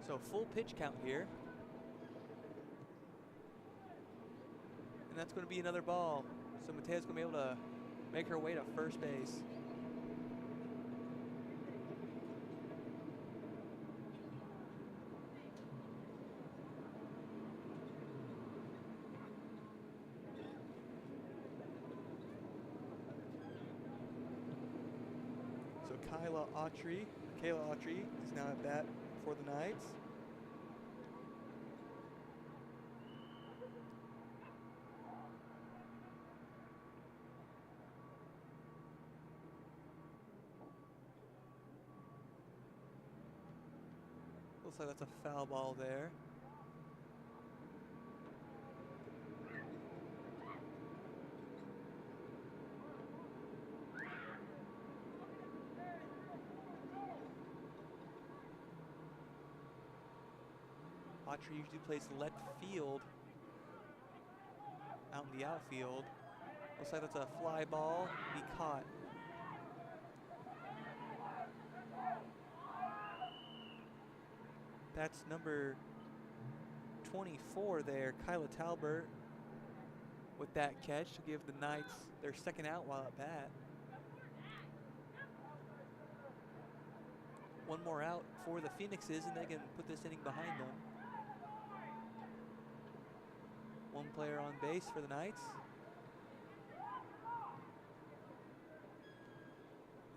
So full pitch count here. And that's going to be another ball. So Matea's going to be able to make her way to first base. So Kayla Autry is now at bat for the Knights. Looks like that's a foul ball there. Autry usually plays left field out in the outfield. Looks like that's a fly ball. Be caught. That's number 24 there, Kyla Talbert, with that catch to give the Knights their second out while at bat. One more out for the Phoenixes, and they can put this inning behind them. One player on base for the Knights.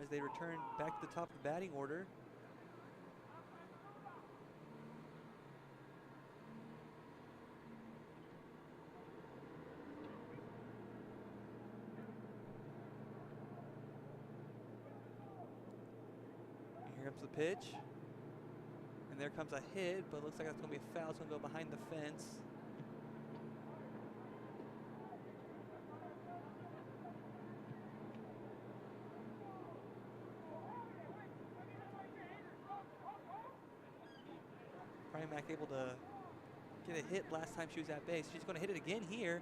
As they return back to the top of the batting order. Here comes the pitch. And there comes a hit, but it looks like that's going to be a foul. It's going to go behind the fence. Primack able to get a hit last time she was at base. She's going to hit it again here.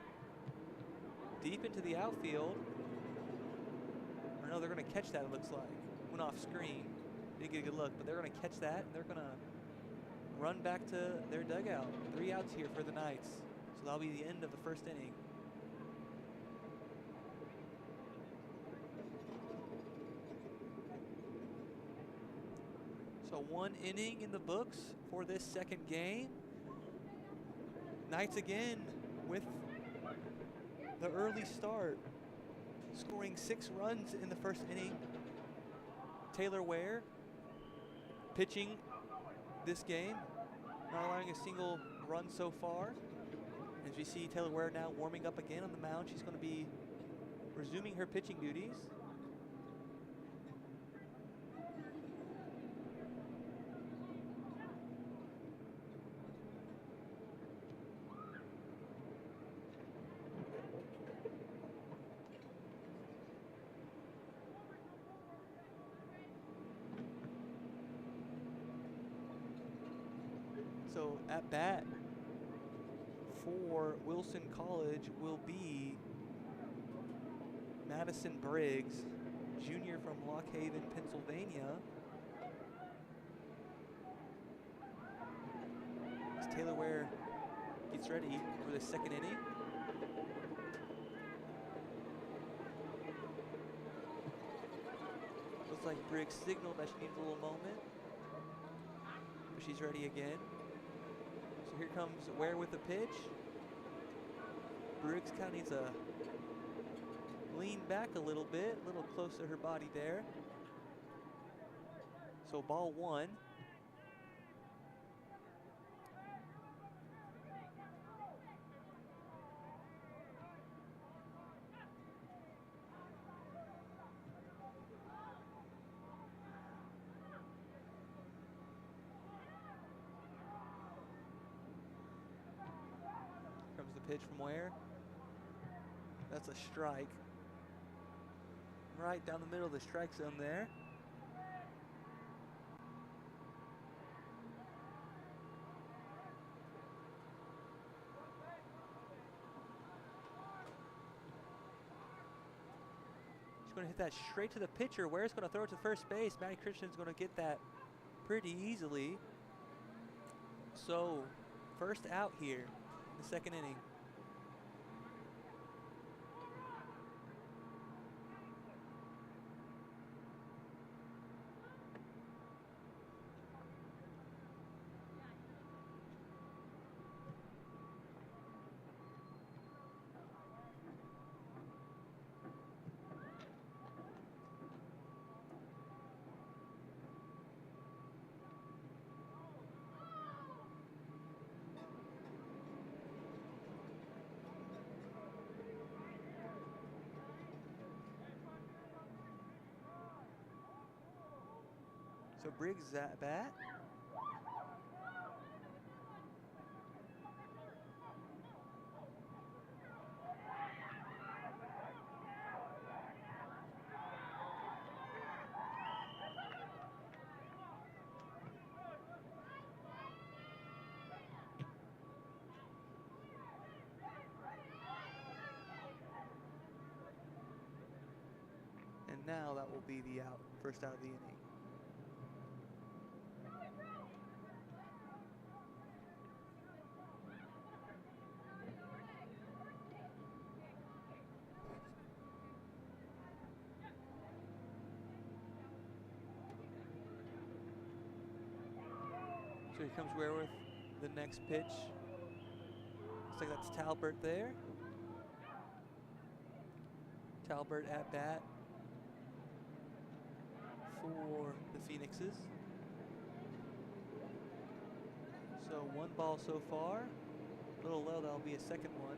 Deep into the outfield. Or no, they're going to catch that, it looks like. Went off screen. Didn't get a good look, but they're going to catch that, and they're going to run back to their dugout. 3 outs here for the Knights. So that'll be the end of the first inning. So 1 inning in the books for this second game. Knights again with the early start, scoring 6 runs in the first inning. Taylor Ware pitching this game, not allowing a single run so far. As we see Taylor Ware now warming up again on the mound, she's going to be resuming her pitching duties. So at bat for Wilson College will be Madison Briggs, junior from Lock Haven, Pennsylvania. As Taylor Ware gets ready for the second inning. Looks like Briggs signaled that she needs a little moment, but she's ready again. So here comes Ware with the pitch. Briggs kind of needs to lean back a little bit, a little close to her body there. So ball 1. pitch from Ware. That's a strike. Right down the middle of the strike zone there. She's going to hit that straight to the pitcher. Ware's going to throw it to first base. Maddie Christian's going to get that pretty easily. So, first out here in the second inning. So Briggs is at bat. And now that will be the out, first out of the inning. So here comes Ware with the next pitch. Looks like that's Talbert there. Talbert at bat for the Phoenixes. So one ball so far. A little low, that'll be a second one.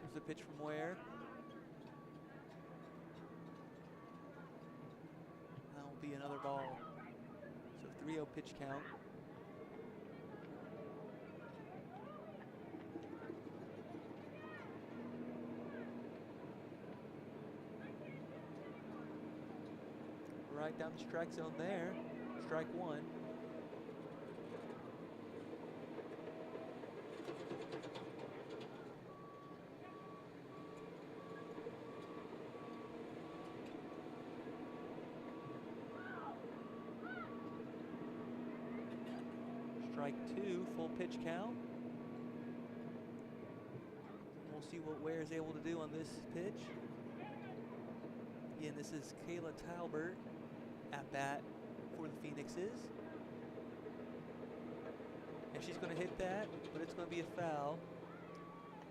Here's a pitch from Ware. That will be another ball. So 3-0 pitch count. Right down the strike zone there. Strike one. Strike two, full pitch count. We'll see what Ware is able to do on this pitch. Again, this is Kayla Talbert at bat for the Phoenixes. And she's going to hit that, but it's going to be a foul.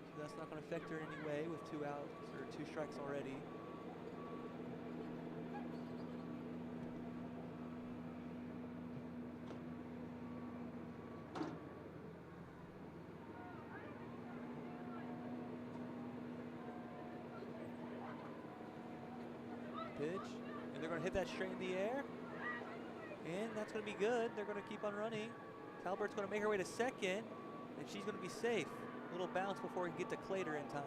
So that's not going to affect her in any way with 2 outs or 2 strikes already. Pitch. And they're going to hit that straight in the air. And that's going to be good. They're going to keep on running. Talbert's going to make her way to second. And she's going to be safe. A little bounce before we can get to Clater in time.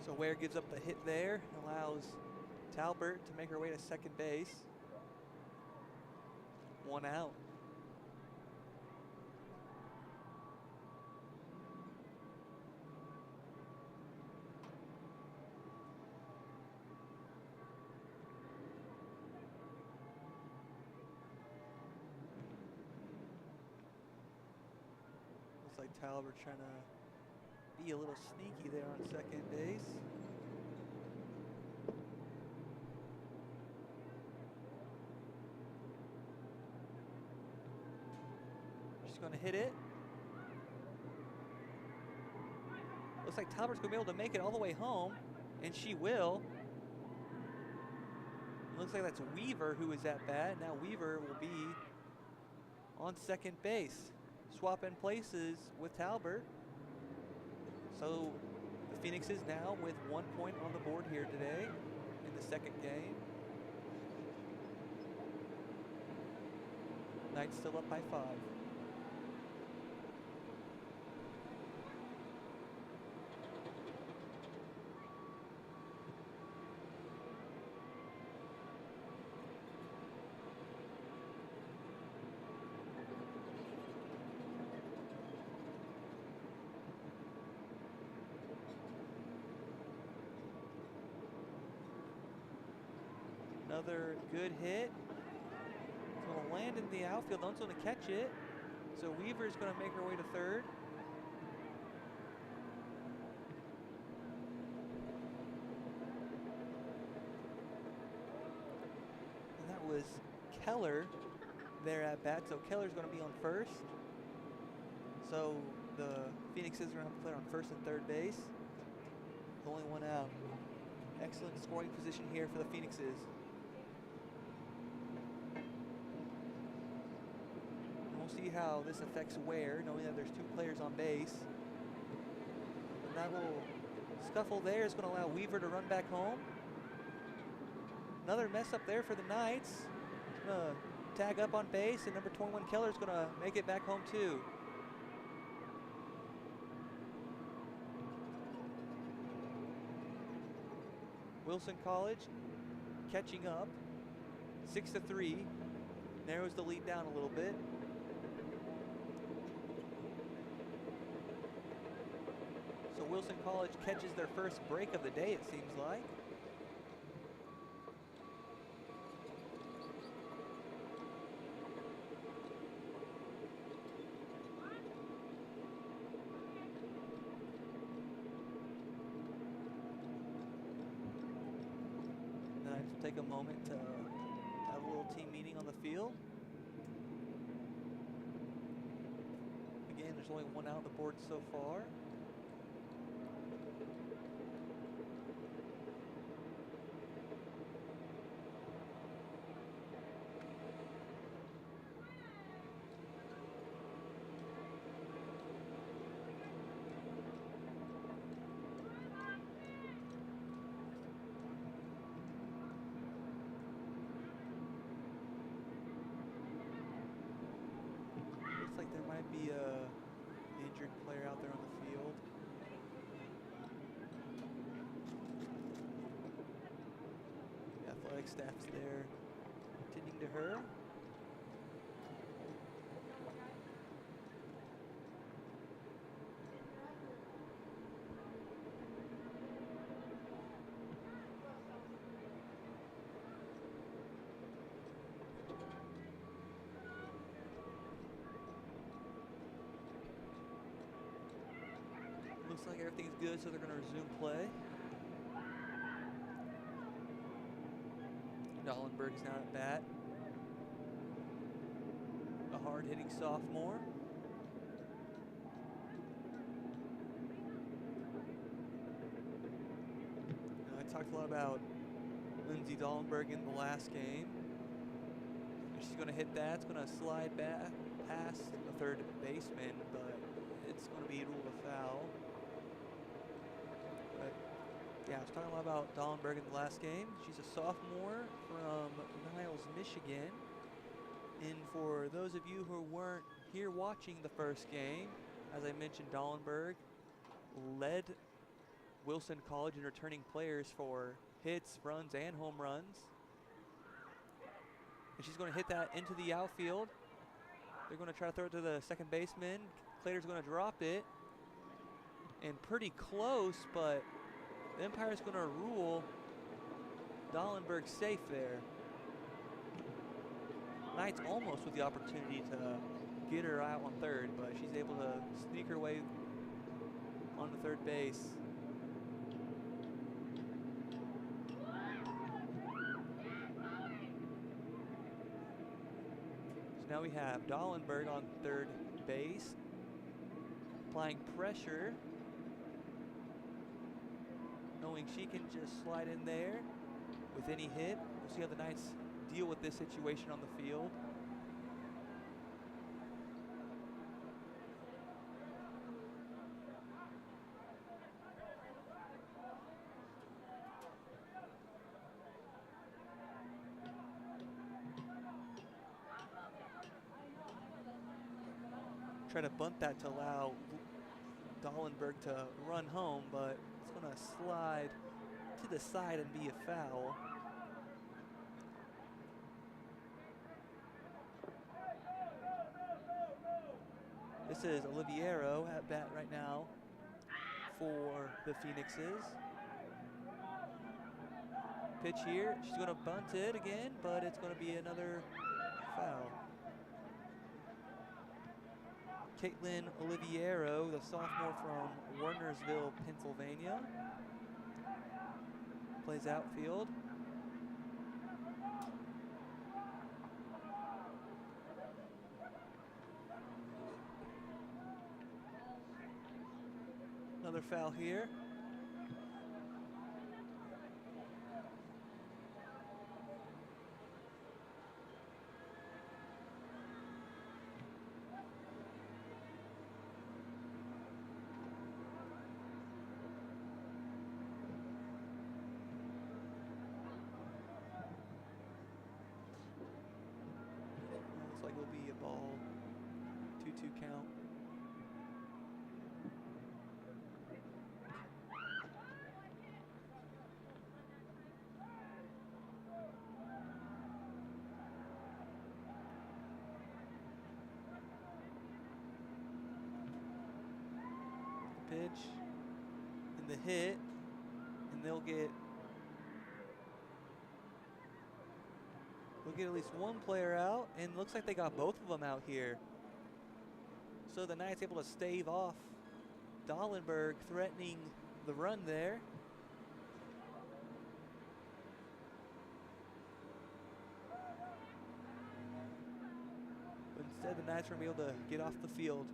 So Ware gives up the hit there. Allows Talbert to make her way to second base. 1 out. Like Talbert trying to be a little sneaky there on second base. She's going to hit it. Looks like Talbert's going to be able to make it all the way home, and she will. It looks like that's Weaver who is at bat. Now Weaver will be on second base. swapping places with Talbert. So the Phoenixes now with 1 point on the board here today in the second game. Knights still up by 5. Another good hit. It's going to land in the outfield. No one's going to catch it. So Weaver's going to make her way to third. And that was Keller there at bat. So Keller's going to be on first. So the Phoenixes are going to have to play on first and third base. Only one out. Excellent scoring position here for the Phoenixes. See how this affects Ware, knowing that there's 2 players on base. And that little scuffle there is going to allow Weaver to run back home. Another mess up there for the Knights. Going to tag up on base, and number 21 Keller is going to make it back home too. Wilson College catching up, 6-3, narrows the lead down a little bit. So Wilson College catches their first break of the day, it seems like. The Knights will take a moment to have a little team meeting on the field. Again, there's only 1 out on the board so far. Looks like there might be a injured player out there on the field. The athletic staff's there tending to her. Looks like everything's good, so they're going to resume play. Dollenberg's now at bat. A hard-hitting sophomore. I talked a lot about Lindsay Dollenberg in the last game. She's going to hit that. It's going to slide back past the third baseman, but it's going to be ruled a foul. But yeah, I was talking a lot about Dollenberg in the last game. She's a sophomore from Niles, Michigan. And for those of you who weren't here watching the first game, as I mentioned, Dollenberg led Wilson College in returning players for hits, runs, and home runs. And she's going to hit that into the outfield. They're going to try to throw it to the second baseman. Claytor's going to drop it. And pretty close, but the umpire's going to rule Dollenberg safe there. Knights almost with the opportunity to get her out on third, but she's able to sneak her way onto third base. So now we have Dollenberg on third base, applying pressure, knowing she can just slide in there with any hit. We'll see how the Knights deal with this situation on the field. try to bunt that to allow Dollenberg to run home, but it's going to slide to the side and be a foul. This is Oliviero at bat right now for the Phoenixes. Pitch here, she's going to bunt it again, but it's going to be another foul. Caitlin Oliviero, the sophomore from Wernersville, Pennsylvania, plays outfield. Another foul here. Looks like it'll be a ball, 2-2 count. Pitch and the hit, and they'll get at least one player out, and looks like they got both of them out here. So the Knights able to stave off Dollenberg threatening the run there. But instead the Knights are able to get off the field.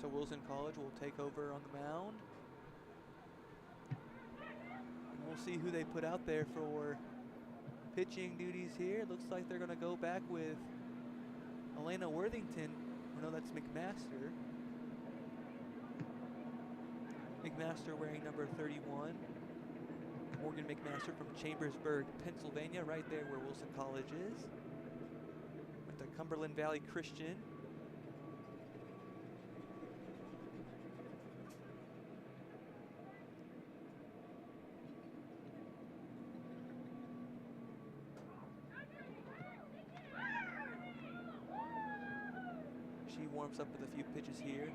So Wilson College will take over on the mound. And we'll see who they put out there for pitching duties here. Looks like they're going to go back with Elena Worthington. No, that's McMaster. McMaster wearing number 31. Morgan McMaster from Chambersburg, Pennsylvania, right there where Wilson College is. At the Cumberland Valley Christian. She warms up with a few pitches here.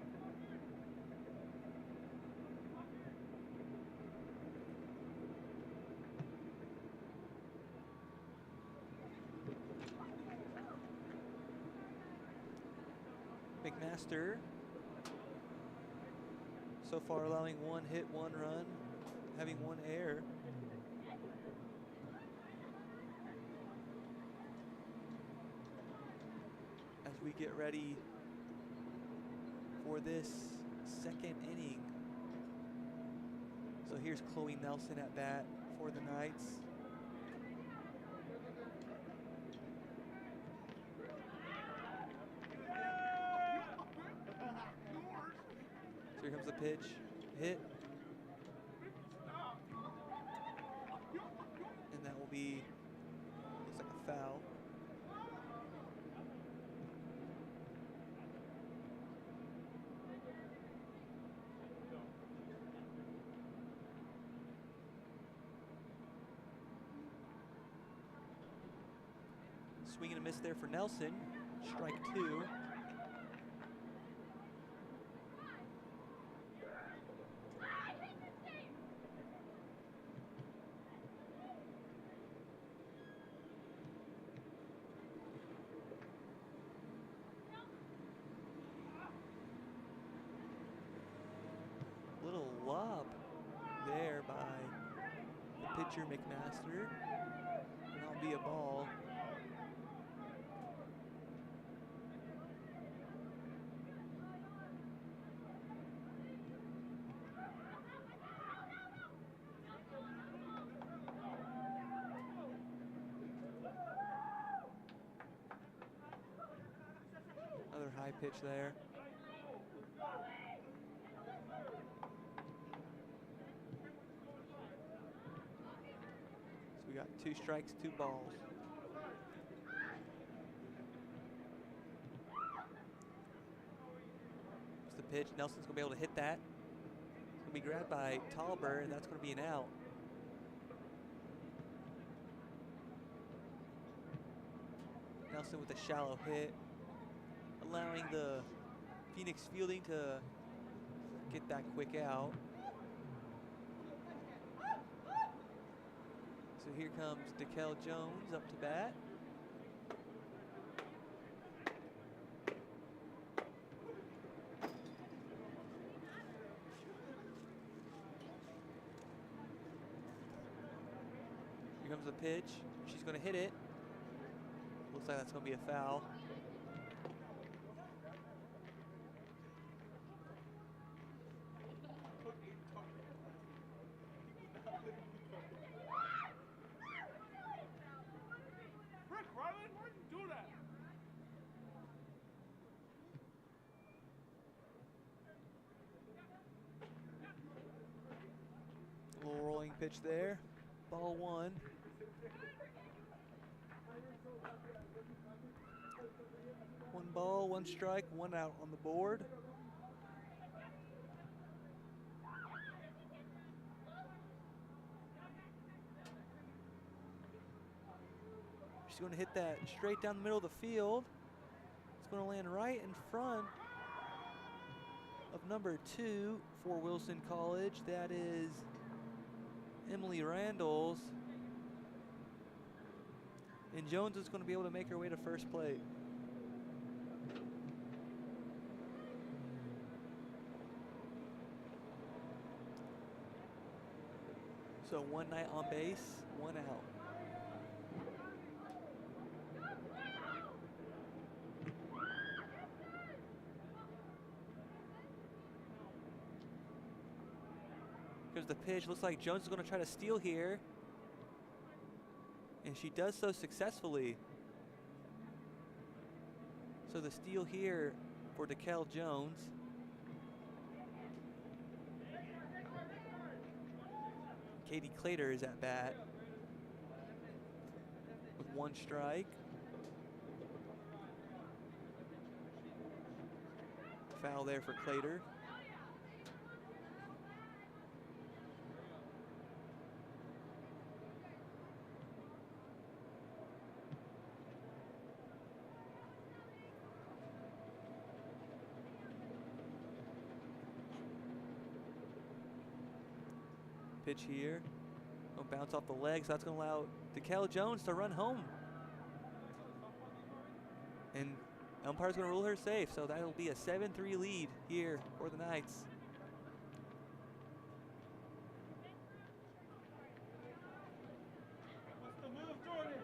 McMaster so far allowing one hit, one run, having one error. As we get ready for this second inning. So here's Chloe Nelson at bat for the Knights. So here comes the pitch, hit. And that will be, looks like a foul. Swing and a miss there for Nelson. Strike two. Little lob there by the pitcher McMaster. And that'll be a ball. pitch there. So we got 2 strikes, 2 balls. It's the pitch. Nelson's going to be able to hit that. It's going to be grabbed by Tauber, and that's going to be an out. Nelson with a shallow hit, allowing the Phoenix fielding to get that quick out. So here comes DeKel Jones up to bat. Here comes the pitch. She's going to hit it. Looks like that's going to be a foul. Rick, why did you do that? A little rolling pitch there. Ball 1. One ball, 1 strike, 1 out on the board. She's going to hit that straight down the middle of the field. It's going to land right in front of number 2 for Wilson College. That is Emily Randalls. And Jones is going to be able to make her way to first plate. So 1 night on base, 1 out. Here's the pitch. Looks like Jones is going to try to steal here. And she does so successfully. So the steal here for DeKel Jones. Katie Clater is at bat with 1 strike. Foul there for Clater. Pitch here. Will bounce off the legs. So that's going to allow DeKel Jones to run home. And umpire's going to rule her safe. So that'll be a 7-3 lead here for the Knights. What's the move, Jordan?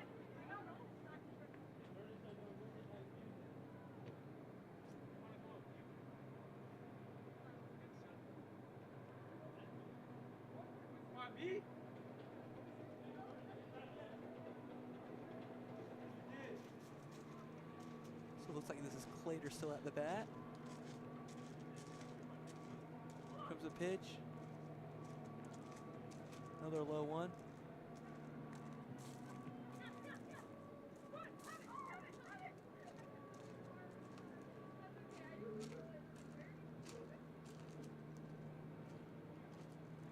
Why me? So it looks like this is Clater still at the bat. Comes the pitch. Another low one.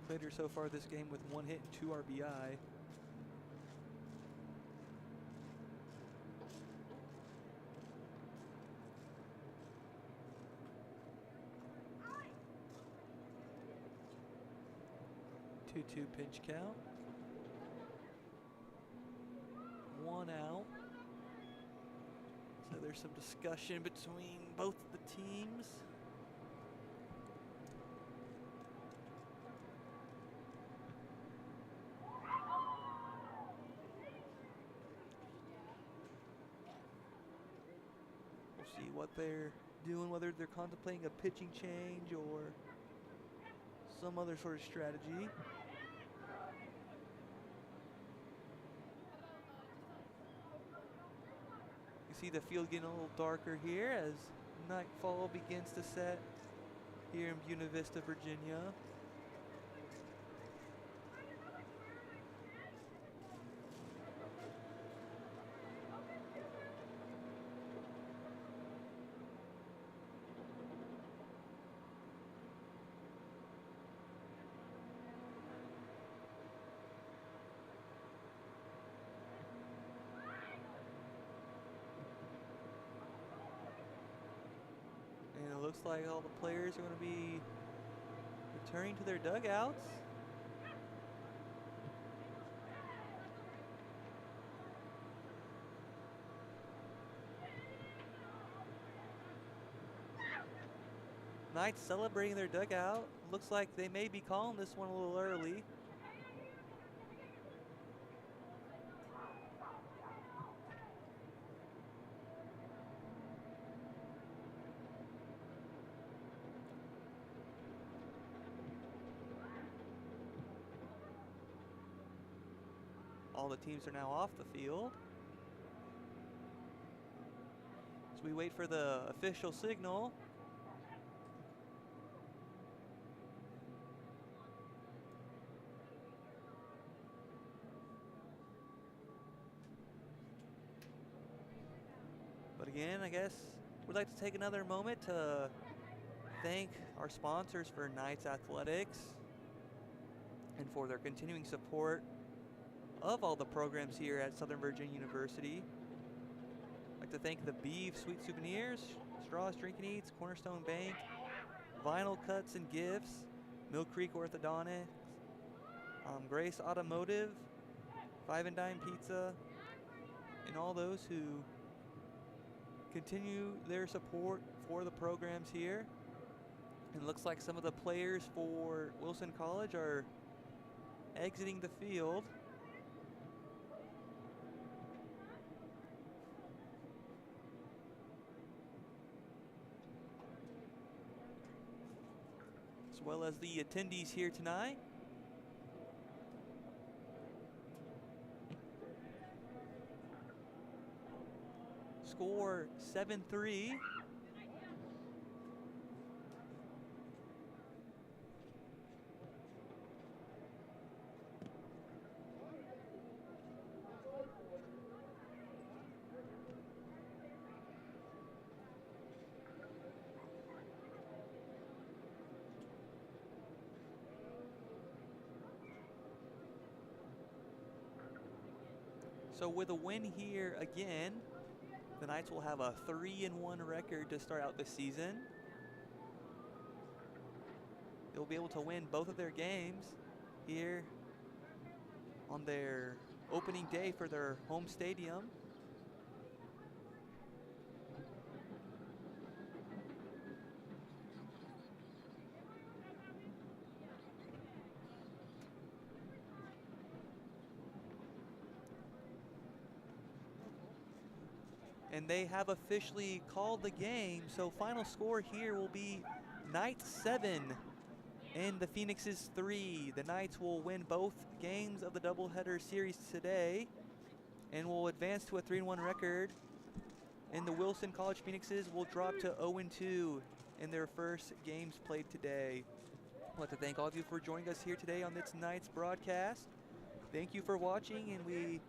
Clater so far this game with 1 hit and 2 RBI. Two pitch count. 1 out. So there's some discussion between both the teams. We'll see what they're doing, whether they're contemplating a pitching change or some other sort of strategy. You see the field getting a little darker here as Nightfall begins to set here in Buena Vista, Virginia. And it looks like all the players are going to be returning to their dugouts. Knights celebrating their dugout. Looks like they may be calling this one a little early. All the teams are now off the field. So we wait for the official signal. But again, I guess we'd like to take another moment to thank our sponsors for Knights Athletics and for their continuing support of all the programs here at Southern Virginia University. I'd like to thank the Beeve Sweet Souvenirs, Straws Drinking Eats, Cornerstone Bank, Vinyl Cuts and Gifts, Mill Creek Orthodontics, Grace Automotive, Five and Dime Pizza, and all those who continue their support for the programs here. And it looks like some of the players for Wilson College are exiting the field. As well as the attendees here tonight. Score 7-3. So with a win here again, the Knights will have a 3-1 record to start out this season. They'll be able to win both of their games here on their opening day for their home stadium. And they have officially called the game. So final score here will be Knights 7 and the Phoenixes 3. The Knights will win both games of the doubleheader series today and will advance to a 3-1 record. And the Wilson College Phoenixes will drop to 0-2 in their first games played today. I'd like to thank all of you for joining us here today on this Knights broadcast. Thank you for watching, and we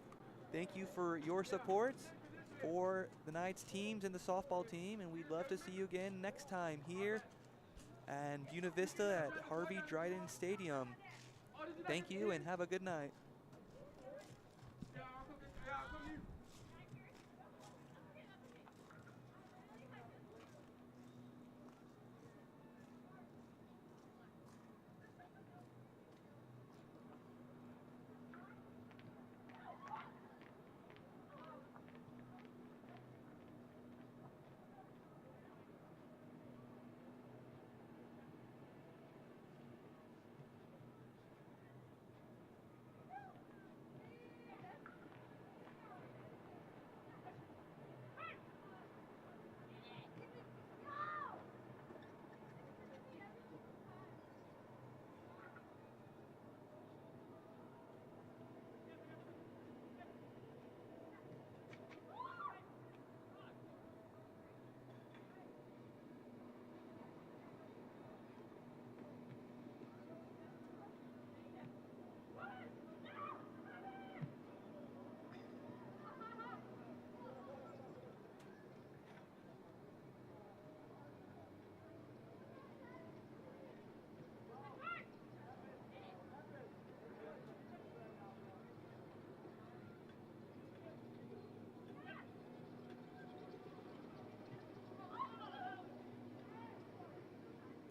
thank you for your support for the Knights teams and the softball team, and we'd love to see you again next time here and Buena Vista at Harvey Dryden Stadium. Thank you and have a good night.